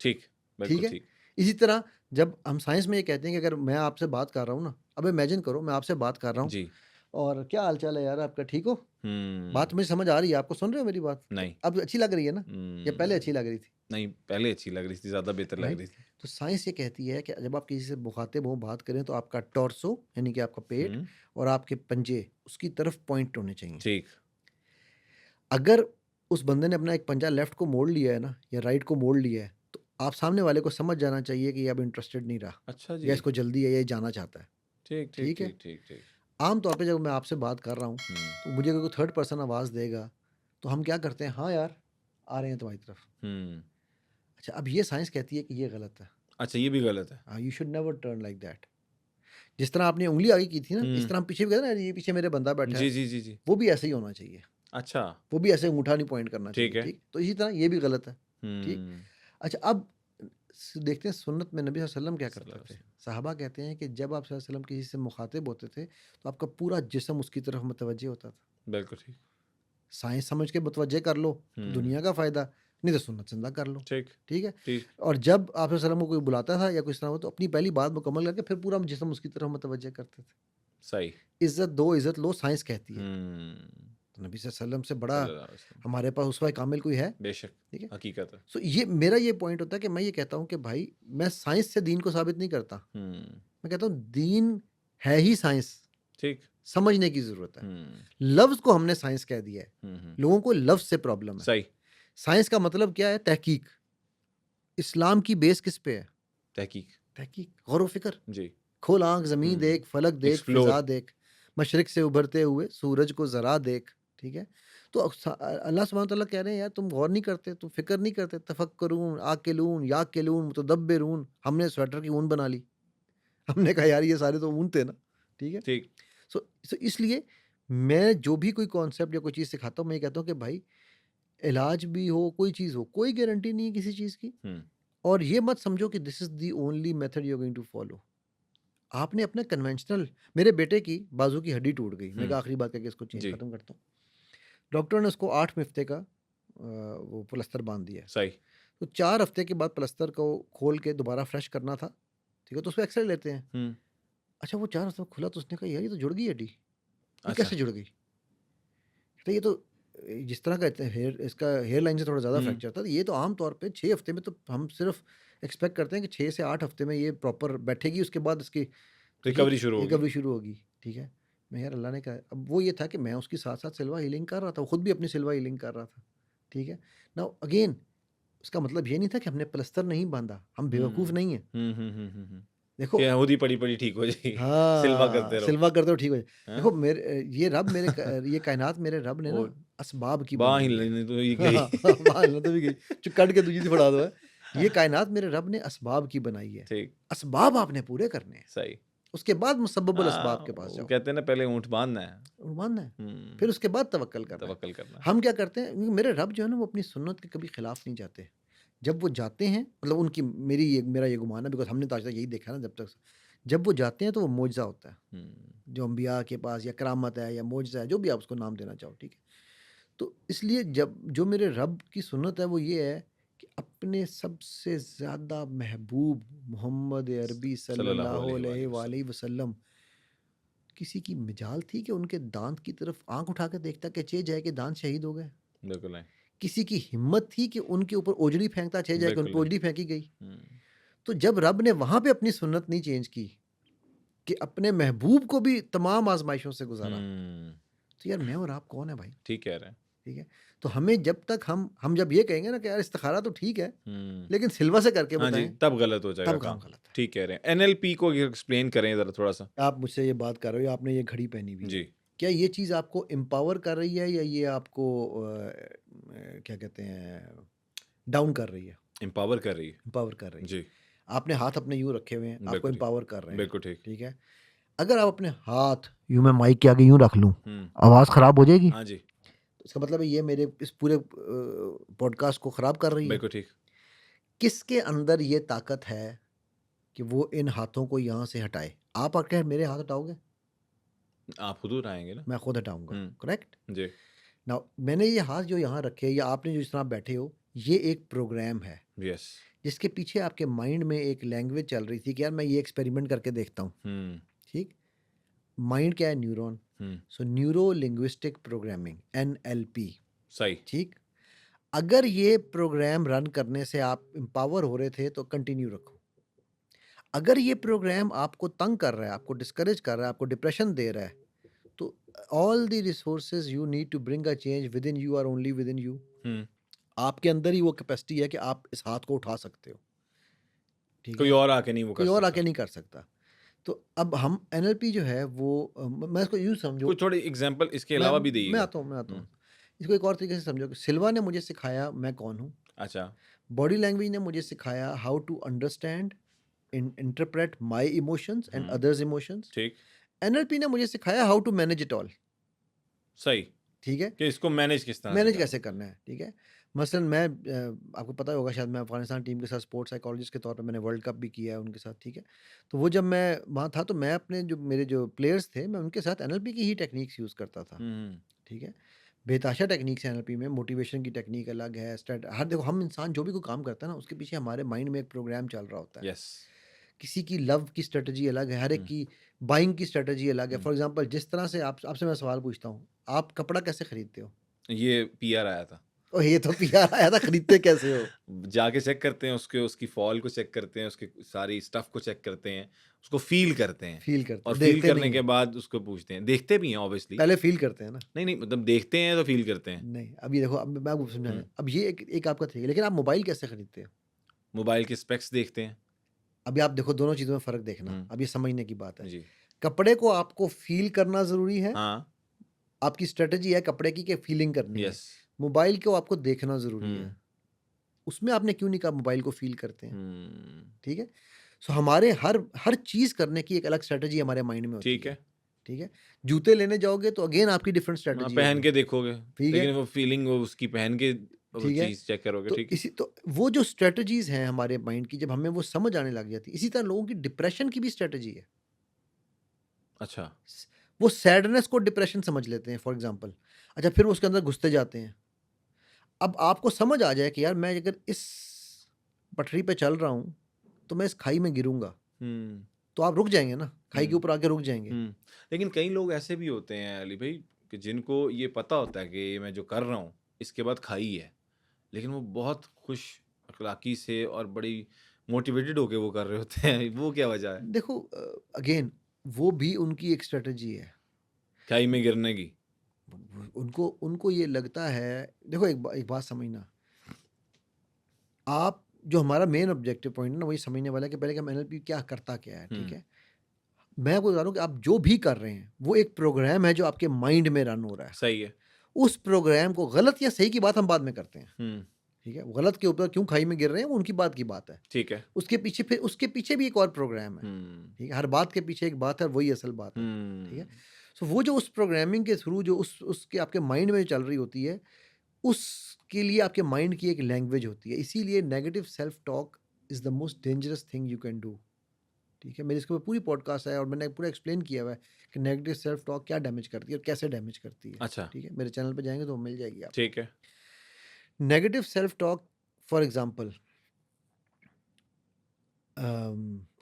ठीक, ठीक बिल्कुल है? ठीक। इसी तरह जब हम साइंस में ये कहते हैं कि अगर मैं आपसे बात कर रहा हूँ ना, अब इमेजिन करो मैं आपसे बात कर रहा हूँ जी, और क्या हाल-चाल है यार आपका, ठीक हो? हुँ, बात मुझे समझ आ रही है, आपको सुन रहे हो मेरी बात? तो नहीं, अब अच्छी लग रही है ना? या पहले हुँ, अच्छी लग रही थी, नहीं पहले अच्छी लग रही थी, ज़्यादा बेहतर लग राइट? रही थी। तो साइंस ये कहती है कि जब आप किसी से मुखातिब हो, बात करें, तो आपका टॉर्सो यानी कि आपका पेट हुँ, और आपके पंजे उसकी तरफ पॉइंट होने चाहिए। ठीक, अगर उस बंदे ने अपना एक पंजा लेफ्ट को मोड़ लिया है ना या राइट को मोड़ लिया है, तो आप सामने वाले को समझ जाना चाहिए कि ये अब इंटरेस्टेड नहीं रहा अच्छा या जी, इसको जल्दी है, ये जाना चाहता है, ठीक, ठीक, ठीक है? ठीक, ठीक, ठीक। आम तौर पे जब मैं आपसे बात कर रहा हूँ, हुँ, तो मुझे अगर कोई थर्ड पर्सन आवाज़ देगा, तो हम क्या करते हैं? हाँ यार, आ रहे हैं तुम्हारी तरफ। हुँ, अच्छा, अब ये साइंस कहती है कि ये गलत है। अच्छा ये भी गलत है। You should never turn like that. जिस तरह आपने उँगली आगे की थी ना, इस हुँ, तरह हम पीछे भी कहते हैं ना, ये पीछे मेरे बंदा बैठा जी, है, जी, जी, जी। वो भी ऐसे ही होना चाहिए। अच्छा, वो भी ऐसे अंगूठा नहीं पॉइंट करना ठीक चाहिए, है। ठीक? तो इसी तरह ये भी गलत है, ठीक? हुँ, अच्छा, अब देखते हैं सुन्नत में नबी सल्लल्लाहु अलैहि वसल्लम क्या करते सल्लल्लाहु अलैहि थे। वसल्लम। साहबा कहते हैं कि जब आप सल्लल्लाहु अलैहि वसल्लम किसी से मुखातिब होते थे, तो आपका पूरा जिस्म उसकी तरफ मुतवज्जे होता था। बिल्कुल ठीक। साइंस समझ के मुतवज्जे कर लो, तो हुँ, दुनिया का फ़ायदा, नहीं तो सुन्नत ज़िंदा कर लो, ठीक, ठीक है? ठीक, और जब आप सल्लल्लाहु अलैहि वसल्लम को कोई बुलाता था या कुछ तरह हो, तो अपनी पहली बात मुकम्मल करके फिर पूरा जिस्म उसकी तरफ मुतवज्जे करते थे। सही। इज़्ज़त दो, इज़्ज़त लो, साइंस कहती है। हुँ, तो नबी सल्लल्लाहु अलैहि वसल्लम से बड़ा सल्लल्लाहु अलैहि वसल्लम। हमारे पास उसवा कामिल कोई है? बेशक, ठीक है? हकीकत है। सो ये मेरा ये पॉइंट होता है कि मैं ये कहता हूँ कि भाई मैं साइंस से दीन को साबित नहीं करता। हुँ, मैं कहता हूँ दीन है ही साइंस, ठीक। समझने की ज़रूरत है। हुँ, लफ्ज़ को हमने साइंस कह दिया है। हुँ, हुँ, लोगों को लफ्ज़ से प्रॉब्लम है। सही, साइंस का मतलब क्या है? तहकीक। इस्लाम की बेस किस पे है? तहकीक। तहकीक, गौर व फ़िक्र। जी, खोल आँख, ज़मीन हुँ, देख, फलक देख, फ़िज़ा एक्सप्लोर। देख, मशरिक़ से उभरते हुए सूरज को ज़रा देख, ठीक है? तो अल्लाह सुब्हानहू व तआला कह रहे हैं यार तुम गौर नहीं करते, तुम फ़िक्र नहीं करते, तफ़क्कुरून, आक़िलून, याक़िलून, मुतदब्बिरून, हमने स्वेटर की ऊन बना ली। हमने कहा यार ये सारे तो ऊन थे ना, ठीक है? ठीक। सो इसलिए मैं जो भी कोई कॉन्सेप्ट या कोई चीज़ सिखाता हूँ, मैं ये कहता हूँ कि भाई इलाज भी हो, कोई चीज़ हो, कोई गारंटी नहीं है किसी चीज़ की, हुँ, और ये मत समझो कि this is the only method you are going to follow. आपने अपना कन्वेंशनल, मेरे बेटे की बाजू की हड्डी टूट गई, मैं हुँ, कहा आखिरी बात करके इसको चेंज जी, खत्म करता हूँ। डॉक्टर ने उसको 8 हफ्ते का वो प्लास्टर बाँध दिया है। सही। तो 4 हफ्ते के बाद प्लास्टर को खोल के दोबारा फ्रेश करना था, ठीक है? तो उसमें एक्स-रे लेते हैं। हुँ, अच्छा वो 4 हफ्ते में खुला, तो उसने कहा यार ये तो जुड़ गई हड्डी। ये अच्छा। कैसे जुड़ गई? तो ये तो जिस तरह का हेयर, इसका हेयर लाइन से थोड़ा ज़्यादा हुँ, फ्रैक्चर था, तो ये तो आम तौर पे 6 हफ्ते में, तो हम सिर्फ एक्सपेक्ट करते हैं कि 6 से 8 हफ्ते में ये प्रॉपर बैठेगी, उसके बाद इसकी, ठीक है, रिकवरी शुरू होगी। रिकवरी शुरू होगी, ठीक है। मैं यार अल्लाह ने कहा, अब वो ये था कि मैं उसकी साथ-साथ सिल्वा हीलिंग कर रहा था, वो खुद भी अपनी सिल्वा हीलिंग कर रहा था, ठीक है। नाउ अगेन उसका मतलब ये नहीं था कि हमने प्लास्टर नहीं बाँधा, हम बेवकूफ़ हुँ, नहीं हैं। हुँ, हुँ, हुँ, हुँ, हुँ, देखो कि यहूदी पड़ी पड़ी ठीक हो जाएगी सिल्वा करते हाँ, रहो। सिल्वा करते हो ठीक हो जाए। हाँ? देखो ये रब मेरे ये कायनात मेरे रब ने ना वो असबाब की बाँह बनाई है। हिलने तो ये हाँ, गई। मान लो तो भी गई। जो कट के दूसरी तरफ फड़ा दो है। ये कायनात मेरे रब ने असबाब की बनाई है। ठीक, असबाब आपने पूरे करने हैं। सही। उसके बाद मुसब्बबुल हाँ, असबाब के पास वो जाओ। कहते हैं ना पहले ऊँट बाँधना है। मानना है। फिर हुँ, उसके बाद तवक्कल करना है। तवक्कल करना है। हम क्या करते हैं, क्योंकि मेरे रब जो है ना वो अपनी सुन्नत के कभी खिलाफ नहीं जाते। जब वो जाते हैं, मतलब उनकी मेरा ये गुमान है, बिकॉज़ हमने तो आज तक यही देखा है ना जब तक। जब वो जाते हैं तो वो मौजज़ा होता है। हुँ, जो अंबिया के पास या करामत है या मौजज़ा है, जो भी आप उसको नाम देना चाहो, ठीक है? तो इसलिए जब जो मेरे रब की सुन्नत है वो ये है कि अपने सबसे ज़्यादा महबूब मोहम्मद अरबी सल्लल्लाहु सल्लल्लाहु अलैहि अलैहि वआलिहि वसल्लम। वालैहि वसल्लम, किसी की मजाल थी कि उनके दाँत की तरफ आँख उठा के देखता कि चे जाए कि दाँत शहीद हो गए? बिल्कुल नहीं, किसी की हिम्मत थी कि उनके ऊपर ओजड़ी फेंकता, चे जाए कि उन बिल्कुल पे नहीं। ओजड़ी फेंकी गई? हुँ, तो जब रब ने वहाँ पे अपनी सुन्नत नहीं चेंज की कि अपने महबूब को भी तमाम आज़माइशों से गुज़ारा, हुँ, तो यार मैं और आप कौन है भाई? ठीक कह रहे हैं। ठीक है? तो हमें जब तक हम जब ये कहेंगे ना कि यार इस्तिखारा तो ठीक है, हुँ, लेकिन सिल्वा से करके हाँ जी, बताएँ, तब गलत हो जाएगा तब काम काम। गलत है। ठीक कह रहे हैं। एनएलपी को एक्सप्लेन करें ज़रा थोड़ा-सा? आप मुझसे ये बात कर रहे हो, आपने ये घड़ी पहनी हुई है। जी, क्या ये चीज़ आपको एम्पावर कर रही है या ये आपको क्या कहते हैं, डाउन कर रही है? एम्पावर कर रही है। एम्पावर कर रही है। जी, आपने हाथ अपने यूँ रखे हुए हैं, आपको बिल्कुल ठीक, एम्पावर कर रहे हैं, बिल्कुल ठीक। ठीक है? अगर आप अपने हाथ यूँ मैं माइक के आगे यूँ रख लूँ, हुँ, आवाज़ ख़राब हो जाएगी? हाँ जी, तो इसका मतलब है ये मेरे इस पूरे पॉडकास्ट को ख़राब कर रही है। बिल्कुल ठीक। किसके अंदर ये ताकत है कि वो इन हाथों को यहाँ से हटाए? आप आके मेरे हाथ हटाओगे? आप खुद उठाएँगे ना? मैं खुद हटाऊँगा, हुँ, करेक्ट? जी, नाउ मैंने ये हाथ जो यहाँ रखे या आपने जो इस तरह आप बैठे हो, ये एक प्रोग्राम है, यस। जिसके पीछे आपके माइंड में एक लैंग्वेज चल रही थी कि यार मैं ये एक्सपेरिमेंट करके देखता हूँ, हुँ, ठीक? माइंड क्या है? न्यूरॉन। हुँ, सो न्यूरो लिंग्विस्टिक प्रोग्रामिंग, एनएलपी, सही। ठीक? अगर ये प्रोग्राम रन करने से आप एम्पावर हो रहे थे तो कंटिन्यू रखो। अगर ये प्रोग्राम आपको तंग कर रहा है, आपको डिस्करेज कर रहा है, आपको डिप्रेशन दे रहा है, तो all the resources you need to bring a change within you are only within you. हुँ, आपके अंदर ही वो कैपेसिटी है कि आप इस हाथ को उठा सकते हो, ठीक कोई है? और आके नहीं वो कोई कर और सकता। आके नहीं कर सकता। तो अब हम एनएलपी जो है वो मैं इसको यूँ समझो, कोई थोड़े एग्ज़ाम्पल इसके मैं अलावा भी मैं दिएगा। आता हूँ मैं आता हुँ, हूँ। इसको एक और तरीके से समझो कि सिल्वा ने मुझे सिखाया मैं कौन हूँ। अच्छा, बॉडी लैंग्वेज ने मुझे सिखाया how to understand, interpret my emotions and hmm, others emotions. ठीक, एनएलपी ने मुझे सिखाया how to manage it all, सही, ठीक है? कि इसको मैनेज किस तरह से मैनेज करना कैसे है। करना है, ठीक है? मसलन मैं आपको पता होगा शायद मैं अफ़गानिस्तान टीम के साथ स्पोर्ट्स साइकोलॉजिस्ट के तौर पे मैंने वर्ल्ड कप भी किया है उनके साथ, ठीक है? तो वो जब मैं वहाँ था तो मैं अपने जो मेरे जो प्लेयर्स थे मैं उनके साथ एनएलपी की ही टेक्निक्स यूज़ करता था, हुँ, हुँ, ठीक है? बेताशा टेक्निक्स है एनएलपी में, मोटिवेशन की टेक्निक अलग है, हर देखो हम इंसान जो भी कोई काम करता है ना उसके पीछे हमारे माइंड में एक प्रोग्राम चल रहा होता है। यस, किसी की लव की स्ट्रैटेजी अलग है, हर एक हुँ, की बाइंग की स्ट्रैटेजी अलग है। हुँ, फॉर एग्ज़ाम्पल जिस तरह से आप आपसे मैं सवाल पूछता हूँ, आप कपड़ा कैसे खरीदते हो? ये पीआर आया था। ओह! ये तो पीआर आया था, खरीदते कैसे हो? जाके चेक करते हैं उसकी फॉल को चेक करते हैं, उसकी सारी स्टफ़ को चेक करते हैं, उसको फ़ील करते हैं फ़ील करते और हो, फ़ील देखते करने नहीं के हो। बाद उसको पूछते हैं। देखते भी हैं ऑब्वियसली। पहले फ़ील करते हैं ना। नहीं, नहीं मतलब देखते हैं तो फ़ील करते हैं। नहीं, अब ये देखो अब मैं आपको समझाना, हुँ, अब ये एक एक आपका तरीका है, लेकिन आप मोबाइल कैसे खरीदते हो? मोबाइल के स्पेक्स देखते हैं। अभी आप देखो दोनों चीज़ों में फ़र्क देखना, हुँ, अब ये समझने की बात है। जी, कपड़े को आपको फ़ील करना ज़रूरी है, हाँ, आपकी स्ट्रैटेजी है कपड़े की कि फ़ीलिंग करनी है। यस, मोबाइल को आपको देखना ज़रूरी हुँ, है। उसमें आपने क्यों नहीं कहा मोबाइल को फ़ील करते हैं, हुँ, ठीक है? सो हमारे हर हर चीज़ करने की एक अलग स्ट्रैटेजी हमारे माइंड में होती ठीक है, है। ठीक है? जूते लेने जाओगे तो अगेन आपकी डिफरेंट हाँ, स्ट्रैटेजी पहन होगी, के देखोगे, ठीक है? लेकिन वो फ़ीलिंग वो उसकी पहन के वो ठीक है? चीज़ चेक करोगे, तो ठीक है। वो जो स्ट्रैटेजीज़ हैं हमारे माइंड की जब हमें वो समझ आने लग जाती है, इसी तरह लोगों की डिप्रेशन की भी स्ट्रैटेजी है। अच्छा, स वो सैडनेस को डिप्रेशन समझ लेते हैं फॉर एग्ज़ाम्पल। अच्छा फिर वो उसके अंदर घुसते जाते हैं। अब आपको समझ आ जाए कि यार मैं अगर इस पटरी पे चल रहा हूँ, तो मैं इस खाई में गिरूँगा, हुँ, तो आप रुक जाएँगे ना, खाई के हुँ। ऊपर आके रुक जाएँगे। हुँ। लेकिन कई लोग ऐसे भी होते हैं अली भाई कि जिनको ये पता होता है कि ये मैं जो कर रहा हूँ, इसके बाद खाई है। लेकिन वो बहुत खुश अखलाकी से और बड़ी मोटिवेटेड होके वो कर रहे होते हैं। वो क्या वजह है? देखो अगेन वो भी उनकी एक स्ट्रैटेजी है। खाई में गिरने की? उनको उनको ये लगता है, देखो एक बात समझना, आप जो हमारा मेन ऑब्जेक्टिव पॉइंट है ना, वही समझने वाला है कि पहले कि हम एनएलपी क्या करता क्या है, ठीक है? मैं आपको बता रहा हूँ कि आप जो भी कर रहे हैं, वो एक प्रोग्राम है जो आपके माइंड में रन हो रहा है। सही है। उस प्रोग्राम को गलत या सही की बात हम बाद में करते हैं, हुँ, ठीक है? गलत के ऊपर क्यों खाई में गिर रहे हैं, वो उनकी बात की बात है। ठीक है। उसके पीछे भी एक और प्रोग्राम है, हुँ, ठीक है? हर बात के पीछे एक बात है, वही असल बात है, ठीक है? हुँ, सो वो जो उस प्रोग्रामिंग के थ्रू जो उसके आपके माइंड में चल रही होती है, उसके लिए आपके माइंड की एक लैंग्वेज होती है। इसीलिए negative self talk is the most dangerous thing you can do, ठीक है? मेरे इसके ऊपर पूरी पॉडकास्ट है और मैंने पूरा एक्सप्लेन किया हुआ है कि नेगेटिव सेल्फ टॉक क्या डैमेज करती है और कैसे डैमेज करती है, अच्छा, ठीक है? मेरे चैनल पे जाएँगे तो मिल जाएगी आपको। ठीक है। Negative self talk for example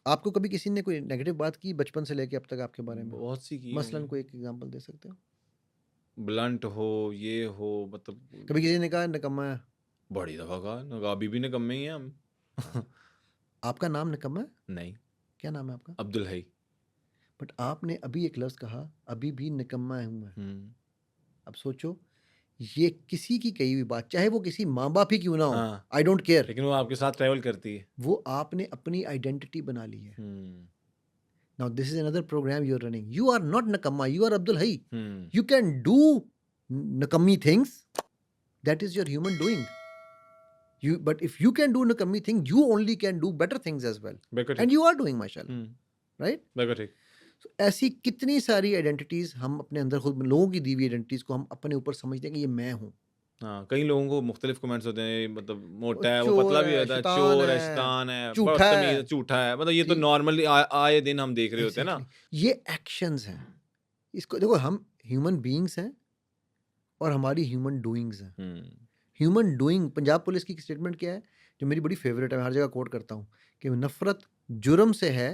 आपको कभी किसी ने कोई नेगेटिव बात की बचपन से लेके अब तक आपके बारे में? बहुत सी की मसलन होंगी। कोई एक एग्ज़ाम्पल दे सकते हो? ब्लंट हो, ये हो मतलब कभी किसी ने कहा निकम्मा है? बड़ी दफ़ा कहा ना, अभी भी निकम्मे ही हैं हम। हाँ। आपका नाम निकम्मा है? नहीं, क्या नाम है आपका? अब्दुल हई। बट आपने अभी एक लफ्ज़ कहा, अभी भी निकम्मा हूँ मैं। हुँ, अब सोचो, ये किसी की कही हुई बात, चाहे वो किसी माँ-बाप ही क्यों ना हो, हाँ, आई डोंट केयर, लेकिन वो आपके साथ ट्रैवल करती है। वो आपने अपनी आइडेंटिटी बना ली है। Hmm, now this is another program you are running. You are not निकम्मा, you are Abdul Hai. Hmm, You can do nakammi things. That is your human doing. But if you can do nakammi thing, you only can do better things as well. बिल्कुल And ठीक। you are doing, mashallah, hmm, right? बिल्कुल ठीक। So, ऐसी कितनी सारी identities हम अपने अंदर खुद लोगों की दी हुई आइडेंटिटीज को हम अपने ऊपर समझते हैं कि ये मैं हूँ। हाँ, कई लोगों को मुख्तलिफ कमेंट्स होते हैं, मतलब वो मोटा है, वो चोर पतला भी है, होता है, शैतान चोर है, है, शैतान है, झूठा बदतमीज़ है, है, झूठा है, मतलब ये तो ठीक, नॉर्मली आए दिन हम देख रहे होते हैं ना। एग्जैक्टली। ये एक्शंस हैं। इसको देखो, हम ह्यूमन बीइंग्स हैं और हमारी ह्यूमन डूइंग्स हैं। हुँ, ह्यूमन डूइंग, पंजाब पुलिस की स्टेटमेंट क्या है, जो मेरी बड़ी फेवरेट है, मैं हर जगह कोट करता हूँ कि नफरत जुर्म से है,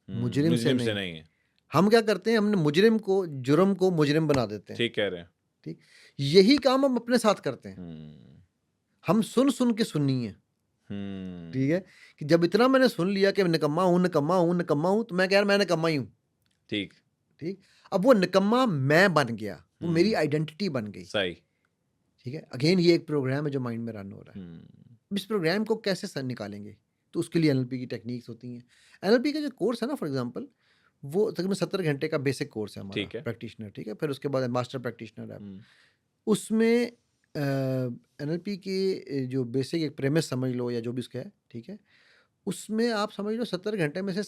मुजरिम से मुस्लिम से नहीं। नहीं है। हम क्या करते हैं, हमने मुजरिम को, जुर्म को मुजरिम बना देते हैं, ठीक कह रहे हैं। ठीक? यही काम हम अपने साथ करते हैं। हुँ, हम सुन सुन के सुननी है, हुँ, ठीक है? कि जब इतना मैंने सुन लिया कि मैं निकम्मा हूँ, निकम्मा हूँ, निकम्मा हूँ, तो मैं कह रहा मैं निकम्मा ही हूँ, ठीक। ठीक? अब वो निकम्मा मैं बन गया, वो मेरी हुँ, आइडेंटिटी बन गई, सही। ठीक है? अगेन ये एक प्रोग्राम है जो माइंड में रन हो रहा है। हुँ, अब इस प्रोग्राम को कैसे निकालेंगे? तो उसके लिए एनएलपी की टेक्निक्स होती हैं। एनएलपी का जो कोर्स है ना, फॉर एग्जांपल, वो तकरीबन 70 घंटे का बेसिक कोर्स है हमारा ठीक है। प्रैक्टिशनर, ठीक है? फिर उसके बाद मास्टर प्रैक्टिशनर है। हुँ, उसमें एनएलपी की जो बेसिक एक प्रेमिस समझ लो या जो भी उसका है, ठीक है? उसमें आप समझ लो 70 घंटे में से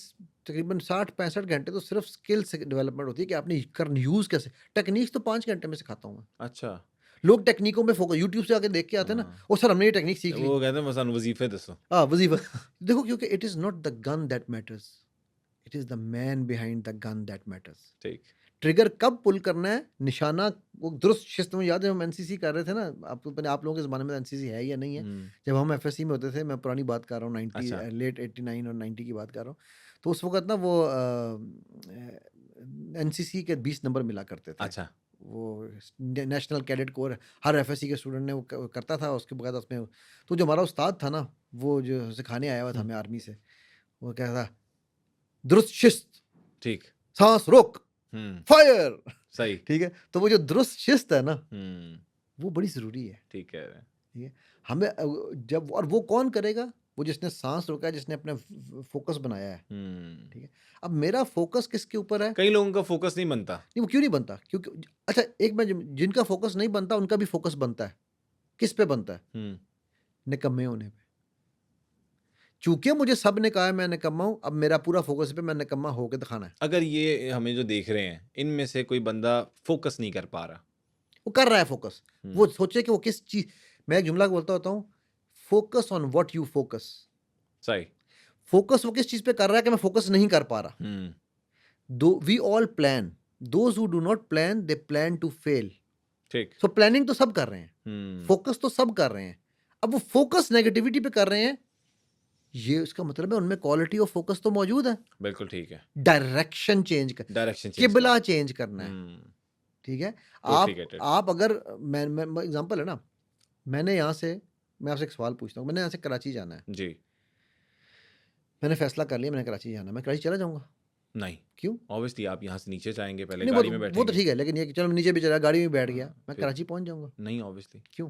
तकरीबन 60-65 घंटे तो सिर्फ स्किल्स डेवलपमेंट होती है कि आपने कर यूज़ कैसे। टेक्निक्स तो 5 घंटे में सिखाता हूँ मैं। अच्छा। लोग टेक्निकों में फोकस यूट्यूब से आके देख के आते हैं ना, हाँ, "ओह सर हमने ये टेक्निक सीख ली।" वो कहते हैं बस सानू वज़ीफे दसो। हाँ, वज़ीफ़ा। देखो, क्योंकि it is not the gun that matters, it is the man behind the gun that matters. ठीक। ट्रिगर कब पुल करना है, निशाना वो दुरुस्त शिस्त में। याद है हम एनसीसी कर रहे थे ना, आप लोगों के ज़माने में एनसीसी है या नहीं है? हुँ, जब हम एफएससी में होते थे, मैं पुरानी बात कर रहा हूँ, 90 अच्छा। लेट 89 और 90 की बात कर रहा हूँ। तो उस वक़्त ना वो एनसीसी के 20 नंबर मिला करते थे। अच्छा। वो नेशनल कैडेट कोर हर एफएससी के स्टूडेंट ने वो करता था, उसके बाद उसमें तो जो हमारा उस्ताद था ना, वो जो सिखाने आया हुआ था हुँ, हमें आर्मी से, वो कहता था, दुरुस्त शिस्त, ठीक। सांस रोक, हुँ, फायर। सही। ठीक है? तो वो जो दुरुस्त शिस्त है ना, हुँ, वो बड़ी ज़रूरी है, ठीक कह रहे हैं। ठीक है? हमें जब, और वो कौन करेगा? वो जिसने सांस रोका है, जिसने अपना फ़ोकस बनाया है, हुँ, ठीक है? अब मेरा फ़ोकस किसके ऊपर है? कई लोगों का फ़ोकस नहीं बनता। नहीं, वो क्यों नहीं बनता? क्योंकि अच्छा, एक मैं जिनका फ़ोकस नहीं बनता, उनका भी फ़ोकस बनता है। किस पे बनता है? हुँ, निकम्मे होने पे। चूँकि मुझे सब ने कहा है मैं निकम्मा हूँ, अब मेरा पूरा फ़ोकस है पे मैं निकम्मा होके दिखाना है। अगर ये हमें जो देख रहे हैं, इनमें से कोई बंदा फ़ोकस नहीं कर पा रहा। वो कर रहा है फ़ोकस। वो हुँ, सोचे कि वो किस चीज़, मैं एक जुमला बोलता होता हूँ, focus on what you focus. सही। फ़ोकस वो किस चीज़ पे कर रहा है कि मैं फ़ोकस नहीं कर पा रहा। Hmm, though we all plan, those who do not plan they plan to fail. ठीक। सो प्लानिंग तो सब कर रहे हैं, हुँ, फ़ोकस तो सब कर रहे हैं। अब वो फ़ोकस नेगेटिविटी पे कर रहे हैं, ये इसका मतलब है उनमें क्वालिटी ऑफ फ़ोकस तो मौजूद है। बिल्कुल ठीक है। डायरेक्शन चेंज कर, डायरेक्शन चेंज किबला करना। चेंज करना है, हुँ, ठीक है? Totally get it. आप अगर मैं एग्ज़ाम्पल है ना, मैंने यहाँ से, मैं आपसे एक सवाल पूछता हूँ, मैंने यहाँ से कराची जाना है। जी, मैंने फ़ैसला कर लिया मैंने कराची जाना है, मैं कराची चला जाऊँगा। नहीं, क्यों? ऑब्वियसली आप यहाँ से नीचे जाएँगे, पहले नहीं, गाड़ी में वो तो बैठेंगे। ठीक है, लेकिन ये कि चलो मैं नीचे भी चला, गाड़ी में बैठ गया, हाँ, मैं फिर कराची पहुँच जाऊँगा। नहीं ऑब्वियसली। क्यों?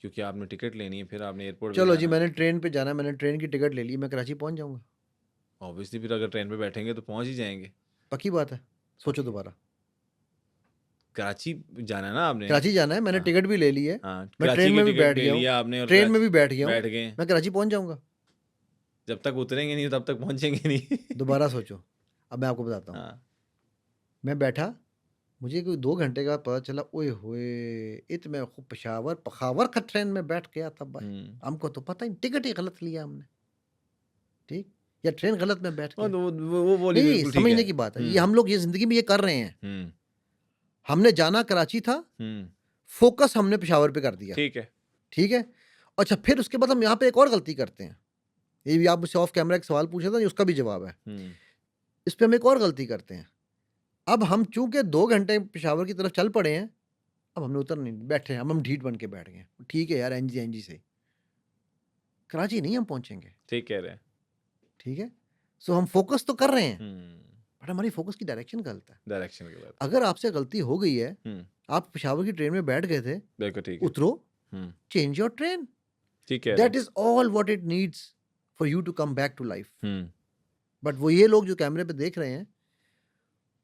क्योंकि आपने टिकट लेनी है, फिर आपने एयरपोर्ट पे चलो जी, जाना मैंने ट्रेन पे जाना है, मैंने ट्रेन की टिकट ले ली, मैं कराची पहुँच जाऊँगा। है। ऑब्वियसली फिर अगर ट्रेन पे बैठेंगे तो पहुंच ही जाएंगे। पक्की बात है, सोचो ओके, दोबारा। कराची जाना है ना आपने। कराची जाना है, मैंने हाँ टिकट भी ले ली है, हाँ, मैं कराची ट्रेन की में भी टिकट बैठ ले गया हूँ, लिया आपने और ट्रेन में कराची भी बैठ गया हूँ, बैठ गए। मैं कराची पहुँच जाऊँगा। जब तक उतरेंगे नहीं तब तक पहुंचेंगे नहीं। दोबारा सोचो, अब मैं आपको बताता हूँ। हाँ। मैं बैठा, मुझे कोई 2 घंटे के बाद पता चला, ओए होए! मैं खूब पेशावर पखावर का ट्रेन में बैठ गया था भाई। हम्म। हमको तो पता ही नहीं, टिकट ही गलत लिया हमने, ठीक? या ट्रेन गलत में बैठ और गया। तो वो बोली नहीं, बिल्कुल ठीक है। समझने की बात है, ये हम लोग ये ज़िंदगी में ये कर रहे हैं। हम्म। हमने जाना कराची था, हम्म। फ़ोकस हमने पेशावर पे कर दिया, ठीक है। ठीक है? अच्छा, फिर उसके बाद हम यहाँ पे एक और गलती करते हैं। ये भी आप मुझसे ऑफ कैमरा एक सवाल पूछा था, उसका भी जवाब है। हम्म। इस पे हम एक और गलती करते हैं। अब हम चूँकि 2 घंटे पेशावर की तरफ चल पड़े हैं, अब हमने उतर नहीं बैठे हैं, अब हम ढीठ बन के बैठ गए। ठीक है यार, एनजी से कराची नहीं हम पहुँचेंगे, ठीक कह रहे हैं। ठीक है? सो हम फ़ोकस तो कर रहे हैं, हम्म। बट हमारी फ़ोकस की डायरेक्शन गलत है। डायरेक्शन के बाद। अगर आपसे गलती हो गई है, हम्म। आप पेशावर की ट्रेन में बैठ गए थे, बिल्कुल ठीक है। उतरो, हम्म। Change your train. ठीक कह रहे दैट हैं। Is all what it needs for you to come back to life. Hmm. But वो ये लोग जो कैमरे पे देख रहे हैं,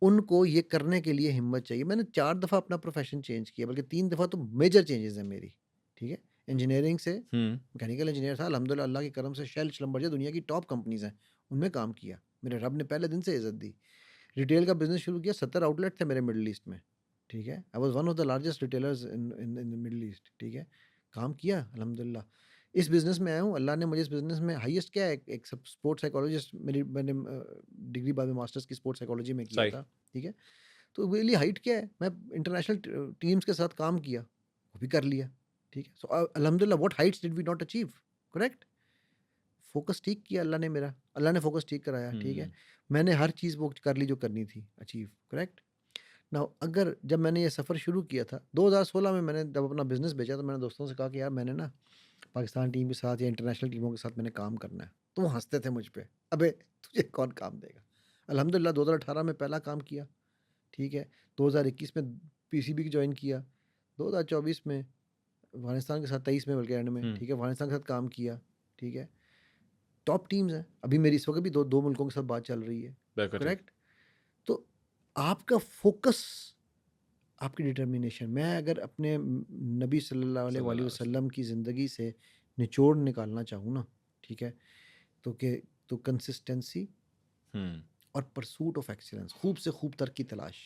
उनको ये करने के लिए हिम्मत चाहिए। मैंने 4 दफ़ा अपना प्रोफ़ेशन चेंज किया, बल्कि 3 दफ़ा तो मेजर चेंजेज़ हैं मेरी, ठीक है? इंजीनियरिंग से हम्म। मैकेनिकल इंजीनियर था, अल्हम्दुलिल्लाह अल्लाह के करम से शेल, श्लम्बरजर दुनिया की टॉप कंपनीज़ हैं, उनमें काम किया। मेरे रब ने पहले दिन से इज़्ज़त दी। रिटेल का बिज़नेस शुरू किया, 70 आउटलेट थे मेरे मिडल ईस्ट में, ठीक है? I was one of the largest retailers in in in the middle east, ठीक है? काम किया अल्हम्दुलिल्लाह। इस बिज़नेस में आया हूँ, अल्लाह ने मुझे इस बिज़नेस में हाईएस्ट क्या है, एक सब स्पोर्ट्स साइकोलॉजिस्ट मैंने डिग्री बाद में मास्टर्स की स्पोर्ट्स साइकोलॉजी में किया सही। था, ठीक है? तो मेरी हाइट क्या है, मैं इंटरनेशनल टीम्स के साथ काम किया, वो भी कर लिया, ठीक है? सो अल्हम्दुलिल्लाह what heights did we not achieve, correct? Focus ठीक किया अल्लाह ने मेरा, अल्लाह ने फ़ोकस ठीक कराया, ठीक है? हम्म। मैंने हर चीज़ वो कर ली जो करनी थी अचीव, करेक्ट? नाउ अगर जब मैंने ये सफ़र शुरू किया था 2016 में, मैंने जब अपना बिज़नेस बेचा तो मैंने दोस्तों से कहा कि यार मैंने ना पाकिस्तान टीम के साथ या इंटरनेशनल टीमों के साथ मैंने काम करना है। तो वो हँसते थे मुझ पे, "अबे! तुझे कौन काम देगा?" अल्हम्दुलिल्लाह 2018 में पहला काम किया, ठीक है? 2021 में पीसीबी जॉइन किया, 2024 में अफ़गानिस्तान के साथ, 23 में बल्कि एंड में, हम्म। ठीक है? अफ़गानिस्तान के साथ काम किया, ठीक है? टॉप टीम्स हैं, अभी मेरी इस वक़्त भी 2 मुल्कों के साथ बात चल रही है, बिल्कुल ठीक। करेक्ट? तो आपका फ़ोकस, आपकी डिटर्मिनेशन, मैं अगर अपने नबी सल्लल्लाहु अलैहि सल्लल्लाहु अलैहि वसल्लम। वसल्लम की ज़िंदगी से निचोड़ निकालना चाहूँ ना, ठीक है? तो के तो कंसिस्टेंसी हम्म। और परसूट ऑफ एक्सीलेंस, खूब से खूब तर की तलाश,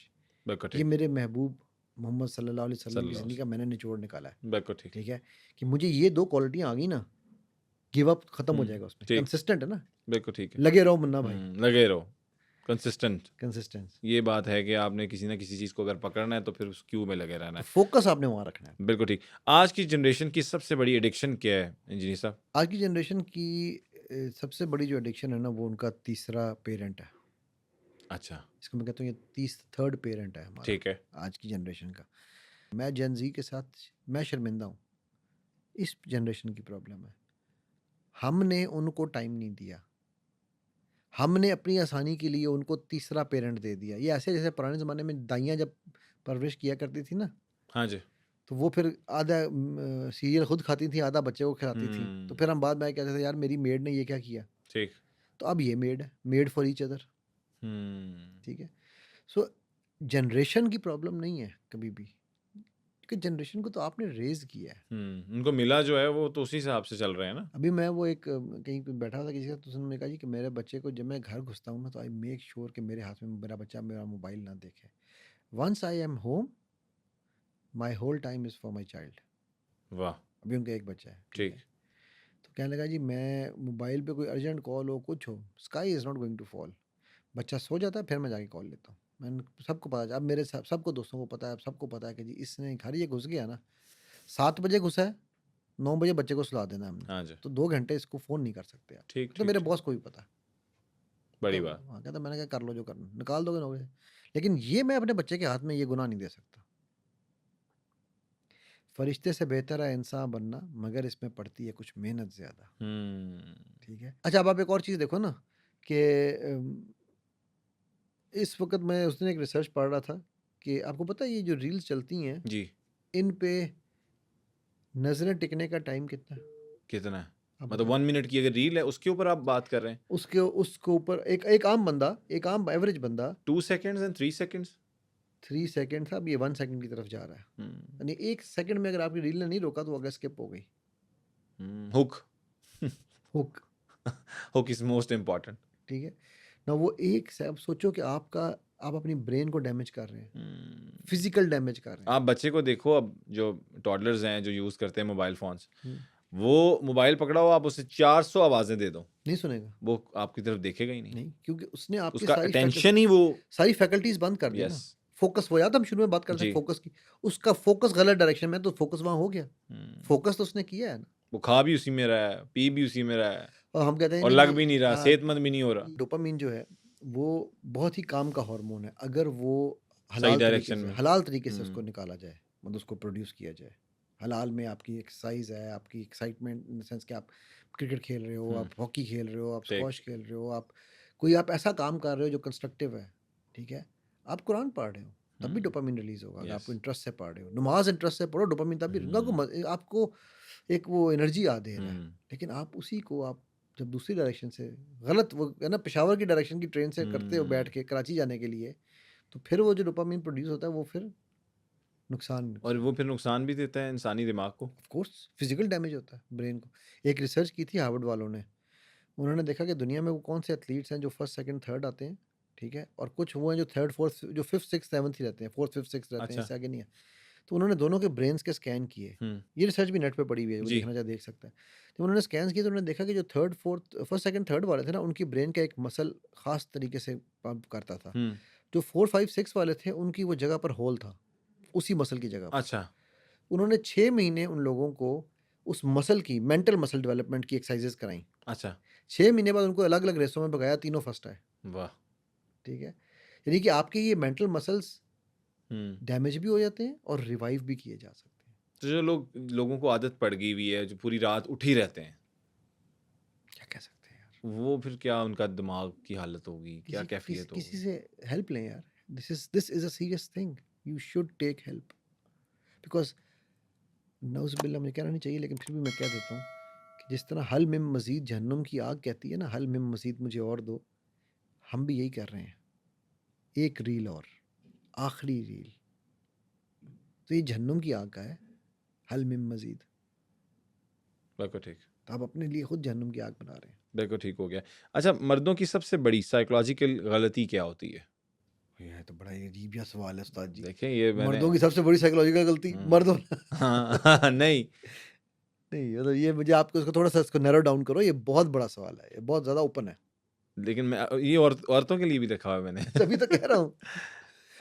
बिल्कुल ये ठीक। मेरे महबूब मोहम्मद सल्लल्लाहु अलैहि वसल्लम की सल्लल्लाहु ज़िंदगी अलैहि का मैंने निचोड़ निकाला है, वसल्लम। बिल्कुल ठीक। ठीक है? कि मुझे ये 2 क्वालिटियाँ आ गई ना, गिव अप खत्म हो जाएगा उसमें, ठीक। कंसिस्टेंट है ना, बिल्कुल ठीक है। लगे रहो मुन्ना भाई, लगे रहो। कंसिस्टेंट। कंसिस्टेंस। ये बात है कि आपने किसी ना किसी चीज़ को अगर पकड़ना है तो फिर उस क्यू में लगे रहना तो है। फ़ोकस आपने वहाँ रखना है। बिल्कुल ठीक। आज की जनरेशन की सबसे बड़ी एडिक्शन क्या है इंजीनियर साहब? आज की जनरेशन की सबसे बड़ी जो एडिक्शन है ना, वो उनका तीसरा पेरेंट है। अच्छा। इसको मैं कहता हूँ, ये थर्ड पेरेंट है हमारा, ठीक है। आज की जनरेशन का। मैं जेन ज़ी के साथ मैं शर्मिंदा हूँ, इस जनरेशन की प्रॉब्लम है। हमने उनको टाइम नहीं दिया, हमने अपनी आसानी के लिए उनको तीसरा पेरेंट दे दिया। ये ऐसे जैसे पुराने ज़माने में दाइयाँ जब परवरिश किया करती थी ना, हाँ जी। तो वो फिर आधा सीरियल खुद खाती थी, आधा बच्चे को खिलाती थी। तो हम्म। फिर हम बाद में आके कहते थे यार मेरी मेड ने ये क्या किया? ठीक। तो अब ये मेड है, मेड फॉर ईच अदर, हम्म। ठीक है? सो जनरेशन की प्रॉब्लम नहीं है कभी भी, क्योंकि जनरेशन को तो आपने रेज़ किया है। उनको मिला जो है वो तो उसी हिसाब से चल रहे हैं ना। अभी मैं वो एक कहीं पे बैठा था किसी का, तो उसने कहा जी कि मेरे बच्चे को जब मैं घर घुसता हूँ ना, तो आई मेक श्योर कि मेरे हाथ में मेरा बच्चा मेरा मोबाइल ना देखे। Once I am home, my whole time is for my child. वाह। अभी उनका एक बच्चा है, ठीक ठीक। है? तो कहने लगा जी मैं मोबाइल पे कोई अर्जेंट कॉल हो, कुछ हो, sky is not going to fall. बच्चा सो जाता है, फिर मैं जाके कॉल लेता हूँ। मैंने सबको पता है, अब मेरे सबको दोस्तों को पता है, अब सबको पता है कि जी इसने घर ये घुस गया ना, 7 बजे घुसा है, 9 बजे बच्चे को सुला देना है हमने। हाँ जी। तो 2 घंटे इसको फ़ोन नहीं कर सकते आप। ठीक तो ठीक मेरे ठीक। बॉस को भी पता है। बड़ी तो बात। हाँ, कहता मैंने कहा कर लो जो करना, निकाल दोगे 9 बजे। लेकिन ये मैं अपने बच्चे के हाथ में ये गुनाह नहीं दे सकता। फरिश्ते से बेहतर है इंसान बनना, मगर इसमें पड़ती है कुछ मेहनत ज़्यादा, हम्म। ठीक है? अच्छा, अब आप एक और चीज़ देखो ना कि इस वक़्त मैं उस दिन एक रिसर्च पढ़ रहा था कि आपको पता है ये जो रील्स चलती हैं, जी। इन पे नज़रें टिकने का टाइम कितना है? कितना है? आप मतलब बताओ। 1 मिनट की अगर रील है उसके ऊपर आप बात कर रहे हैं? उसके उसके ऊपर एक एक आम एवरेज बंदा 2 सेकंड्स एंड 3 सेकंड्स? 3 सेकंड था, अब ये 1 सेकंड की तरफ जा रहा है। हुँ, यानी 1 सेकंड में अगर आपकी रील ने नहीं रोका तो वो आगे स्किप हो गई। Hook. Hook, hook is most important. ठीक है? ना वो एक से अब सोचो कि आप अपनी ब्रेन को डैमेज कर रहे हैं, हुँ। फिज़िकल डैमेज कर रहे हैं। आप बच्चे को देखो, अब जो टॉडलर्स हैं जो यूज़ करते हैं मोबाइल फ़ोन्स, हुँ, वो मोबाइल पकड़ा हो, आप उसे 400 आवाज़ें दे दो, नहीं सुनेगा, वो आपकी तरफ देखेगा ही नहीं। नहीं, क्योंकि उसने आपकी उसका अटेंशन ही वो सारी फैकल्टीज़ बंद कर दी ना। यस। फ़ोकस वो याद है हम शुरू में बात कर रहे थे जी। फ़ोकस की, उसका फ़ोकस गलत डायरेक्शन में है तो फ़ोकस वहाँ हो गया। हुँ। फ़ोकस तो उसने किया है ना। वो खा भी उसी में रहा है, पी भी उसी में रहा है और हम कहते हैं और नहीं लग जी भी नहीं रहा, सेहतमंद भी नहीं हो रहा। डोपामाइन जो है वो बहुत ही काम का हार्मोन है। अगर वो सही डायरेक्शन में। हलाल तरीके से उसको हुँ, निकाला जाए, मतलब उसको प्रोड्यूस किया जाए। हलाल में आपकी एक्सरसाइज़ है, आपकी एक्साइटमेंट इन द सेंस कि आप क्रिकेट खेल रहे हो, हुँ, आप हॉकी खेल रहे हो, आप ठीक। स्क्वॉश खेल रहे हो, आप ऐसा काम कर रहे हो जो कंस्ट्रक्टिव है, ठीक है? आप कुरान पढ़ रहे हो, तब भी हुँ, डोपामाइन रिलीज़ होगा अगर यस। आपको इंटरेस्ट से पढ़ रहे हो। नमाज़ इंटरेस्ट से पढ़ो, डोपामाइन तब भी हुँ, आपको एक वो एनर्जी दे रहा है। हुँ, लेकिन आप उसी को आप जब दूसरी डायरेक्शन से गलत वो है ना पेशावर की डायरेक्शन की ट्रेन से करते हो बैठ हुँ। के कराची जाने के लिए, तो फिर वो जो डोपामाइन प्रोड्यूस होता है वो फिर नुकसान और नुकसान वो फिर नुकसान भी देता है इंसानी दिमाग को। ऑफ कोर्स फिजिकल डैमेज होता है ब्रेन को। एक रिसर्च की थी हार्वर्ड वालों ने, उन्होंने देखा कि दुनिया में वो कौन से एथलीट्स हैं जो फर्स्ट सेकंड थर्ड आते हैं, ठीक है, और कुछ वो हैं जो थर्ड फोर्थ जो फिफ्थ सिक्स सेवन्थ ही रहते हैं, फोर्थ फिफ्थ सिक्स रहते हैं, अच्छा। इससे आगे नहीं है। तो उन्होंने दोनों के ब्रेन्स के स्कैन किए। हुँ, ये रिसर्च भी नेट पे पड़ी हुई है, वो जी। देखना चाहे देख सकता है। जब उन्होंने स्कैन्स किए तो उन्होंने देखा कि जो third fourth first second third वाले थे ना, उनकी ब्रेन का एक मसल खास तरीके से पंप करता था। हुँ, जो 4 5 6 वाले थे उनकी वो जगह पर होल था, उसी मसल की जगह पर। अच्छा। उन्होंने 6 महीने उन लोगों को उस मसल की मेंटल मसल डेवलपमेंट की एक्सरसाइजेस कराई। अच्छा, 6 महीने बाद उनको अलग-अलग रेसों में भगाया, तीनों फर्स्ट आए, वाह! ठीक है? यानी कि आपके ये मेंटल मसल्स हुँ। डैमेज भी हो जाते हैं और रिवाइव भी किए जा सकते हैं। तो जो लोगों को आदत पड़ गई हुई है, जो पूरी रात उठे ही रहते हैं, क्या कह सकते हैं यार? वो फिर क्या उनका दिमाग की हालत होगी, क्या कैफ़ियत किसी होगी? से हेल्प लें यार। This is a serious thing. You should take help because नाउज़ुबिल्लाह मुझे कहना नहीं चाहिए लेकिन फिर भी मैं कह देता हूँ कि जिस तरह हल मिम मज़ीद जहन्नुम की आग कहती है ना, हल मिम मज़ीद मुझे और दो, हम भी यही कर रहे हैं। एक रील और, आखिरी रील। तो ये जहन्नुम की आग का है, हल मिम मज़ीद। बिल्कुल ठीक। तो आप अपने लिए खुद जहन्नुम की आग बना रहे हैं। बिल्कुल ठीक हो गया। अच्छा, मर्दों की सबसे बड़ी साइकोलॉजिकल गलती क्या होती है? ये तो बड़ा ही अजीब-सा सवाल है उस्ताद जी। देखें ये मैंने मर्दों की सबसे बड़ी साइकोलॉजिकल गलती हुँ। मर्दों हाँ, नहीं, नहीं मतलब ये मुझे आपको इसको थोड़ा-सा इसको नैरो डाउन करो, ये बहुत बड़ा सवाल है, ये बहुत ज़्यादा ओपन है। लेकिन मैं ये औरतों के लिए भी रखा हुआ है मैंने। तभी तो कह रहा हूँ।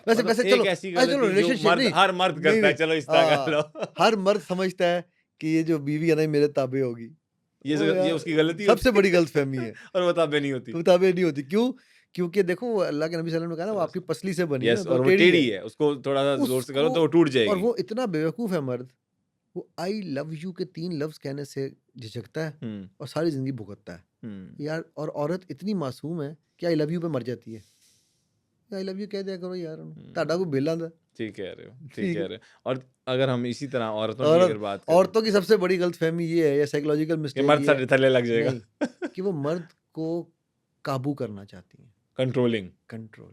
वैसे मतलब वैसे एक चलो ऐसी चलो गलती जो रिलेशनशिप मर्द नहीं, हर मर्द नहीं, करता है, नहीं चलो इस तरह कर लो। हर मर्द समझता है कि ये जो बीवी है ना ये मेरे ताबे होगी। ओ ये यार उसकी गलती सबसे होती बड़ी है गलतफ़हमी है। और वो ताबे नहीं होती। तो ताबे नहीं होती क्यों? क्योंकि देखो वो अल्लाह के नबी सल्लल्लाहु अलैहि वसल्लम ने कहा ना वो आपकी पसली से बनी है ना यस, तो वो और वो टेढ़ी है। टेढ़ी है, उसको थोड़ा-सा ज़ोर से करो उसको तो वो टूट और जाएगी। वो इतना बेवकूफ़ है मर्द, वो आई लव यू के 3 लफ्ज़ कहने से झिझकता है हुँ, और सारी ज़िंदगी भुगतता है। हुँ। यार और औरत इतनी मासूम है कि आई लव यू पे मर जाती है। आई लव यू कह दिया करो यार ਉਹਨੂੰ, ਤੁਹਾਡਾ ਕੋਈ हुँ, बेला ਦਾ ठीक कह रहे हो, ठीक ठीक कह है। रहे हो। और अगर हम इसी तरह औरतों की औरत अगर बात करें औरतों की सबसे बड़ी गलतफ़हमी ये है या साइकोलॉजिकल कि मिस्टेक मर्द ये है साडे थल्ले लग जाएगा। नहीं, कि वो मर्द को काबू करना चाहती हैं, कंट्रोलिंग। कंट्रोल।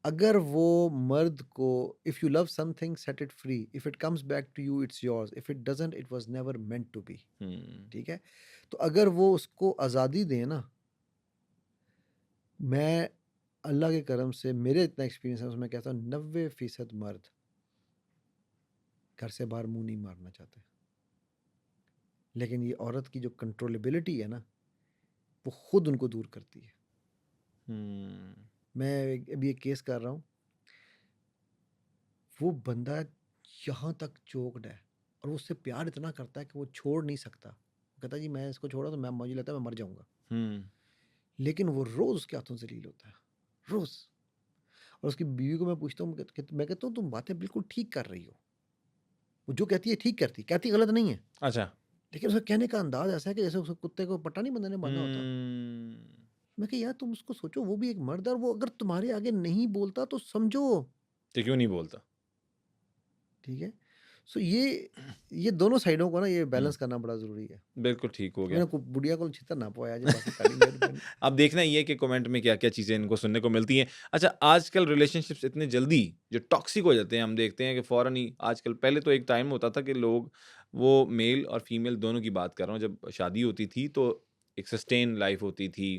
अगर वो मर्द को if you love something set it free, if it comes back to you it's yours, if it doesn't it was never meant to be, hmm, ठीक है? तो अगर वो उसको आज़ादी दें ना, मैं अल्लाह के करम से मेरे इतना एक्सपीरियंस है उसमें कहता हूँ 90% मर्द घर से बाहर मुँह नहीं मारना चाहते। लेकिन ये औरत की जो कंट्रोलेबिलिटी है ना, वो खुद उनको दूर करती है। हुँ, मैं अभी एक केस कर रहा हूँ, वो बंदा यहाँ तक चोक्ड है और वो उससे प्यार इतना करता है कि वो छोड़ नहीं सकता। वो कहता है जी मैं इसको छोड़ा तो मैं मुझे लगता है मैं मर जाऊँगा। हुँ, लेकिन वो रोज़ उसके हाथों से लील होता है, रोज़। और उसकी बीवी को मैं पूछता हूँ मैं कहता हूँ तुम बातें बिल्कुल ठीक कर रही हो। वो जो कहती है ठीक कहती गलत नहीं है। अच्छा। लेकिन उसका कहने का अंदाज़ ऐसा है कि जैसे उस कुत्ते को पट्टा नहीं बंधने बाँधा होता। हुँ, मैं कहा यार तुम उसको सोचो वो भी एक मर्द है और वो अगर तुम्हारे आगे नहीं बोलता तो समझो, तो क्यों नहीं बोलता? ठीक है? सो ये दोनों साइडों को ना ये हम्म, बैलेंस करना बड़ा ज़रूरी है। बिल्कुल ठीक हो गया। मैंने को बुढ़िया को छितर ना पाया जी बाकी ताड़ी मेहरबानी। अब देखना ये है कि कमेंट में क्या-क्या चीज़ें इनको सुनने को मिलती हैं। अच्छा, आजकल रिलेशनशिप्स इतने जल्दी जो टॉक्सिक हो जाते हैं, हम देखते हैं कि फ़ौरन ही आजकल, पहले तो एक टाइम होता था कि लोग, वो मेल और फीमेल दोनों की बात कर रहा हूँ, जब शादी होती थी तो एक सस्टेन लाइफ़ होती थी।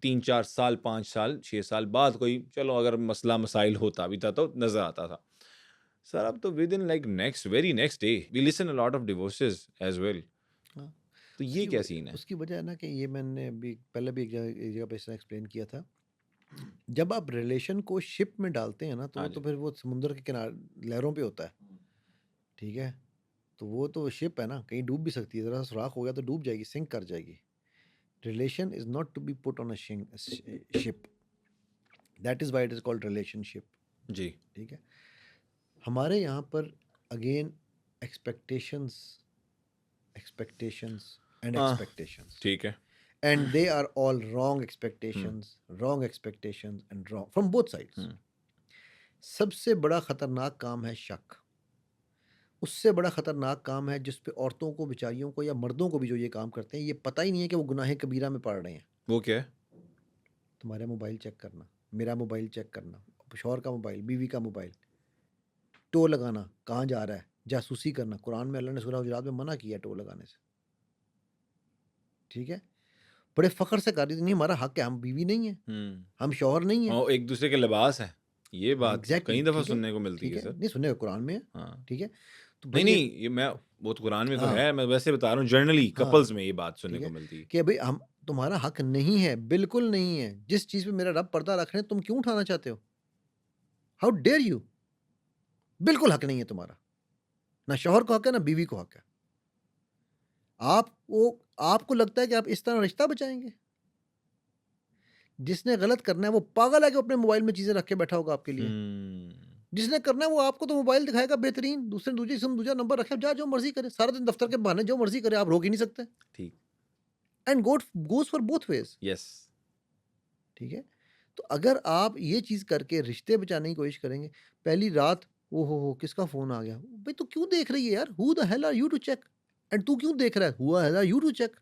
3-4 साल, 5 साल, 6 साल बाद कोई चलो अगर मसला-मसाइल होता भी था तो नज़र आता था। सर अब तो within like very next day we listen a lot of divorces as well. हाँ, तो ये उसकी क्या व सीन है? उसकी वजह है ना कि ये मैंने अभी पहले भी एक जगह पे इसने एक्सप्लेन किया था। जब आप रिलेशन को शिप में डालते हैं ना, तो हाँ वो जी। तो फिर वो समुद्र के किनारे लहरों पे होता है, ठीक है? तो वो तो शिप है ना, कहीं डूब भी सकती है, ज़रा सा सुराख हो गया तो डूब जाएगी, सिंक कर जाएगी। Relation is not to be put on a ship, that is why it is called relationship, जी। ठीक है? हमारे यहाँ पर अगेन एक्सपेक्टेशंस एक्सपेक्टेशंस एंड हाँ, एक्सपेक्टेशंस ठीक है। and they are all wrong hmm, expectations and wrong from both sides. हुँ। सबसे बड़ा खतरनाक काम है शक। उससे बड़ा खतरनाक काम है जिस पे औरतों को, बेचारियों को या मर्दों को भी जो ये काम करते हैं, ये पता ही नहीं है कि वो गुनाह कबीरा में पड़ रहे हैं। वो क्या है? तुम्हारा मोबाइल चेक करना, मेरा मोबाइल चेक करना, शौहर का मोबाइल, बीवी का मोबाइल, टो लगाना, कहाँ जा रहा है, जासूसी करना। कुरान में अल्लाह ने सूरह हुजरात में मना किया है टो लगाने से, ठीक है? बड़े फ़ख्र से कर रही थी, नहीं हमारा हक है, हम बीवी नहीं हैं, हुँ। हम शौहर नहीं हैं। और एक-दूसरे के लिबास हैं। ये हाँ, बात एग्ज़ैक्टली कई दफ़ा ठीक है, सुनने को मिलती ठीक है है। सर। नहीं सुनने को कुरान में है, हाँ। ठीक है। तो नहीं, भाई नहीं, एक ये मैं, वो तो कुरान में तो हाँ, है, मैं वैसे बता रहा हूँ जनरली हाँ, कपल्स में ये बात सुनने ठीक को है मिलती है। कि भई हम तुम्हारा हक नहीं है, बिल्कुल नहीं है। जिस चीज़ पे मेरा रब पर्दा रख रहे हैं, तुम क्यों उठाना चाहते हो? How dare you? बिल्कुल हक नहीं है तुम्हारा। ना शौहर को हक है, ना बीवी को हक है। आपको लगता है कि आप इस तरह रिश्ता बचाएँगे? जिसने गलत करना है वो पागल है कि वो अपने मोबाइल में चीज़ें रख के बैठा होगा आपके लिए। हुँ, जिसने करना है वो आपको तो मोबाइल दिखाएगा बेहतरीन, दूसरे ने दूसरी सिम, दूसरा नंबर रखे, जा जो मर्ज़ी करे। सारा दिन दफ्तर के बहाने जो मर्ज़ी करे, आप रोक ही नहीं सकते। ठीक। And goes for both ways, yes. ठीक है? तो अगर आप ये चीज़ करके रिश्ते बचाने की कोशिश करेंगे, पहली रात ओ हो! किसका फ़ोन आ गया? भई तू क्यों देख रही है यार? Who the hell are you to check? And तू क्यों देख रहा है? Who the hell are you to check?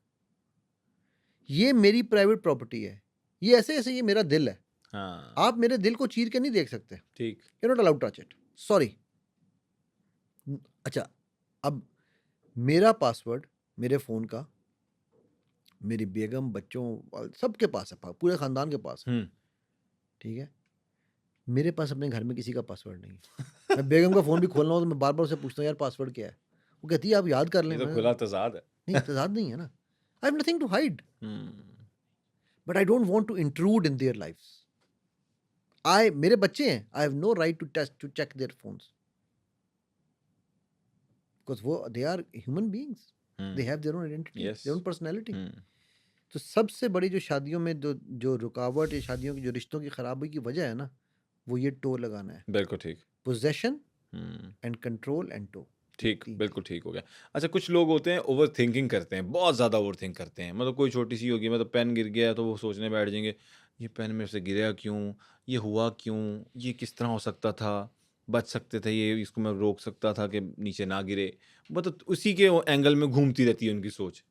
ये मेरी प्राइवेट प्रॉपर्टी है। ये ऐसे-ऐसे ये मेरा दिल है। हाँ, आप मेरे दिल को चीर के नहीं देख सकते। ठीक। You are not allowed to touch it. Sorry. अच्छा, अब मेरा पासवर्ड मेरे फ़ोन का मेरी बेगम, बच्चों सबके पास है, पूरे ख़ानदान के पास है, हुँ। ठीक है? मेरे पास अपने घर में किसी का पासवर्ड नहीं है। मैं बेगम का फ़ोन भी खोलना हो तो मैं बार-बार उससे पूछता हूँ यार पासवर्ड क्या है? वो कहती है आप याद कर लें। ये तो मैं खुला तज़ाद है। नहीं तज़ाद नहीं है ना। I have nothing to hide hmm, but I don't want to intrude in their lives. I मेरे बच्चे हैं, I have no right to check their phones because वो they are human beings. They hmm, have their own identity, yes. Their own personality. Hmm, तो सबसे बड़ी जो शादियों में जो रुकावट या शादियों की जो रिश्तों की खराबी की वजह है ना, वो ये टो लगाना है। बिल्कुल ठीक। पोज़ेशन हुँ। एंड कंट्रोल एंड टो, ये ठीक, 3 बिल्कुल चीज़ें। ठीक हो गया। अच्छा, कुछ लोग होते हैं ओवरथिंकिंग करते हैं, बहुत ज़्यादा ओवरथिंक करते हैं। मतलब कोई छोटी-सी होगी, मतलब पेन गिर गया तो वो सोचने बैठ जाएँगे, ये पेन मेरे से गिरा क्यों? ये हुआ क्यों? ये किस तरह हो सकता था? बच सकते थे ये, इसको मैं रोक सकता था कि नीचे ना गिरे। मतलब उसी के वो एंगल में घूमती रहती है उनकी सोच।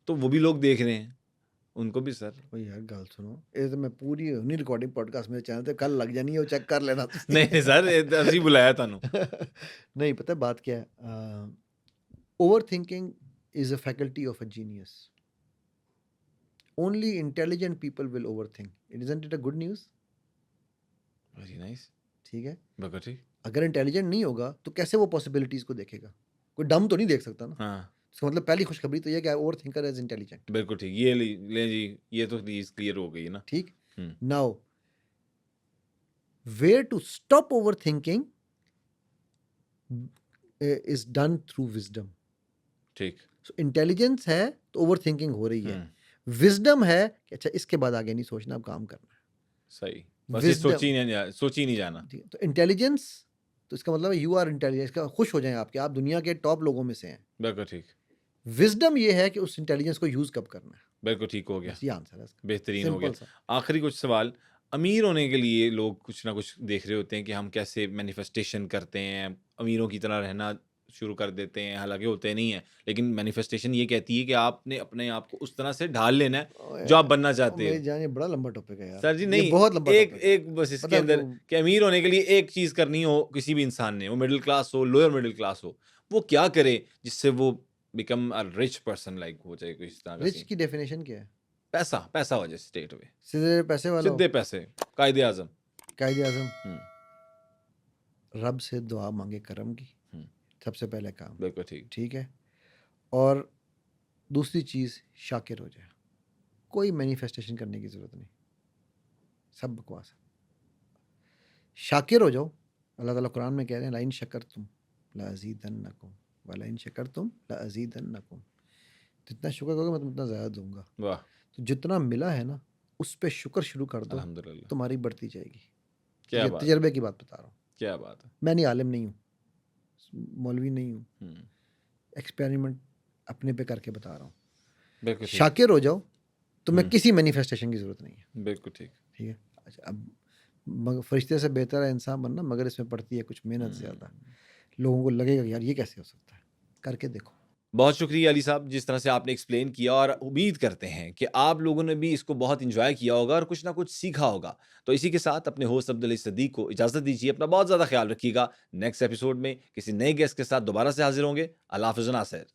तो वो भी लोग देख रहे हैं, उनको भी सर। ओ यार गल सुनो, ये तो मैं पूरी नहीं रिकॉर्डिंग पॉडकास्ट मेरे चैनल ते कल लग जानी है, वो चेक कर लेना तुसी। नहीं, नहीं सर, ਅਸੀਂ बुलाया ਤੁਹਾਨੂੰ। नहीं पता है बात क्या है? Overthinking is a faculty of a genius. Only intelligent people will overthink. Isn't it a good news? Very nice, ठीक है? बिल्कुल ठीक। अगर इंटेलिजेंट नहीं होगा तो कैसे वो पॉसिबिलिटीज़ को देखेगा? कोई डम्ब तो नहीं देख सकता ना। हाँ, इसका मतलब पहली खुशखबरी तो ये है कि ओवरथिंकर इज़ इंटेलिजेंट। बिल्कुल ठीक। ये लें जी, ये तो चीज़ क्लियर हो गई ना। ठीक? Hmm, now where to stop overthinking is done through wisdom. ठीक। सो इंटेलिजेंस है तो ओवरथिंकिंग हो रही है। हुँ। विज़डम है कि अच्छा इसके बाद आगे नहीं सोचना, अब काम करना सही। है। बस ये विज़डम सोच ही नहीं जाना। ठीक है, तो इंटेलिजेंस तो इसका मतलब है यू आर इंटेलिजेंट, इसका खुश हो जाएँ आपके, आप दुनिया के टॉप लोगों में से हैं। बिल्कुल ठीक। विज़डम ये है कि उस इंटेलिजेंस को यूज़ कब करना है। बिल्कुल ठीक हो गया। बस ये आंसर है इसका। बेहतरीन हो गया। सिंपल सा। आखिरी कुछ सवाल, अमीर होने के लिए लोग कुछ ना कुछ देख रहे होते हैं कि हम कैसे मैनिफेस्टेशन करते हैं, अमीरों की तरह रहना शुरू कर देते हैं, हालाँकि होते नहीं हैं। लेकिन मैनिफेस्टेशन ये कहती है कि आपने अपने आप को उस तरह से ढाल लेना है, जो आप बनना चाहते मेरी हो। जान ये बड़ा लंबा टॉपिक है यार, सर जी ये नहीं, बहुत लंबा एक टॉपिक है। एक बस इसके पता है अंदर आपको कि अमीर होने के लिए एक चीज़ करनी हो किसी भी इंसान ने, वो मिडल क्लास हो, लोअर मिडल क्लास हो, वो क्या करे जिससे वो become a rich person like हो जाए, कोई इस तरह का रिच सीन? की डेफिनेशन क्या है? पैसा, पैसा हो जाए स्ट्रेट अवे, सीधे पैसे वाला हो, सीधे पैसे, कायदे-आज़म। कायदे-आज़म, हुँ, रब से दुआ माँगे करम की, हुँ, सबसे पहले काम, बिल्कुल ठीक। ठीक है? और दूसरी चीज़ शाकिर हो जाए। कोई मैनिफेस्टेशन करने की ज़रूरत नहीं, सब बकवास है। शाकिर हो जाओ, अल्लाह ताला कुरान में कह रहे हैं लइन शकरतुम लअज़ीदन्नकुम वलइन शकरतुम लअज़ीदन्नकुम। जितना शुक्र करोगे मैं तुम्हें उतना ज़्यादा दूँगा। वाह! तो जितना मिला है ना, उस पे शुक्र शुरू कर दो, अल्हम्दुलिल्लाह। तुम्हारी बढ़ती जाएगी। क्या ये बात है, तजर्बे की बात बता रहा हूँ। क्या बात है। मैं नहीं आलिम नहीं हूँ, मौलवी नहीं हूँ, हुँ, एक्सपेरिमेंट अपने पे करके बता रहा हूँ। बिल्कुल ठीक। शाकिर हो जाओ, तुम्हें हुँ, किसी मैनिफेस्टेशन की ज़रूरत नहीं है, बिल्कुल ठीक। ठीक है? अच्छा अब फरिश्ते से बेहतर है इंसान बनना, मगर इसमें पड़ती है कुछ मेहनत ज़्यादा। हुँ। लोगों को लगेगा कि यार ये कैसे हो सकता है? करके देखो। बहुत शुक्रिया अली साहब, जिस तरह से आपने एक्सप्लेन किया, और उम्मीद करते हैं कि आप लोगों ने भी इसको बहुत एन्जॉय किया होगा और कुछ ना कुछ सीखा होगा। तो इसी के साथ अपने होस्ट अब्दुल अज़ीज़ सदीक को इजाज़त दीजिए। अपना बहुत ज़्यादा ख़्याल रखिएगा। नेक्स्ट एपिसोड में किसी नए गेस्ट के साथ दोबारा से हाज़िर होंगे। अल्लाह हाफ़िज़, नासिर।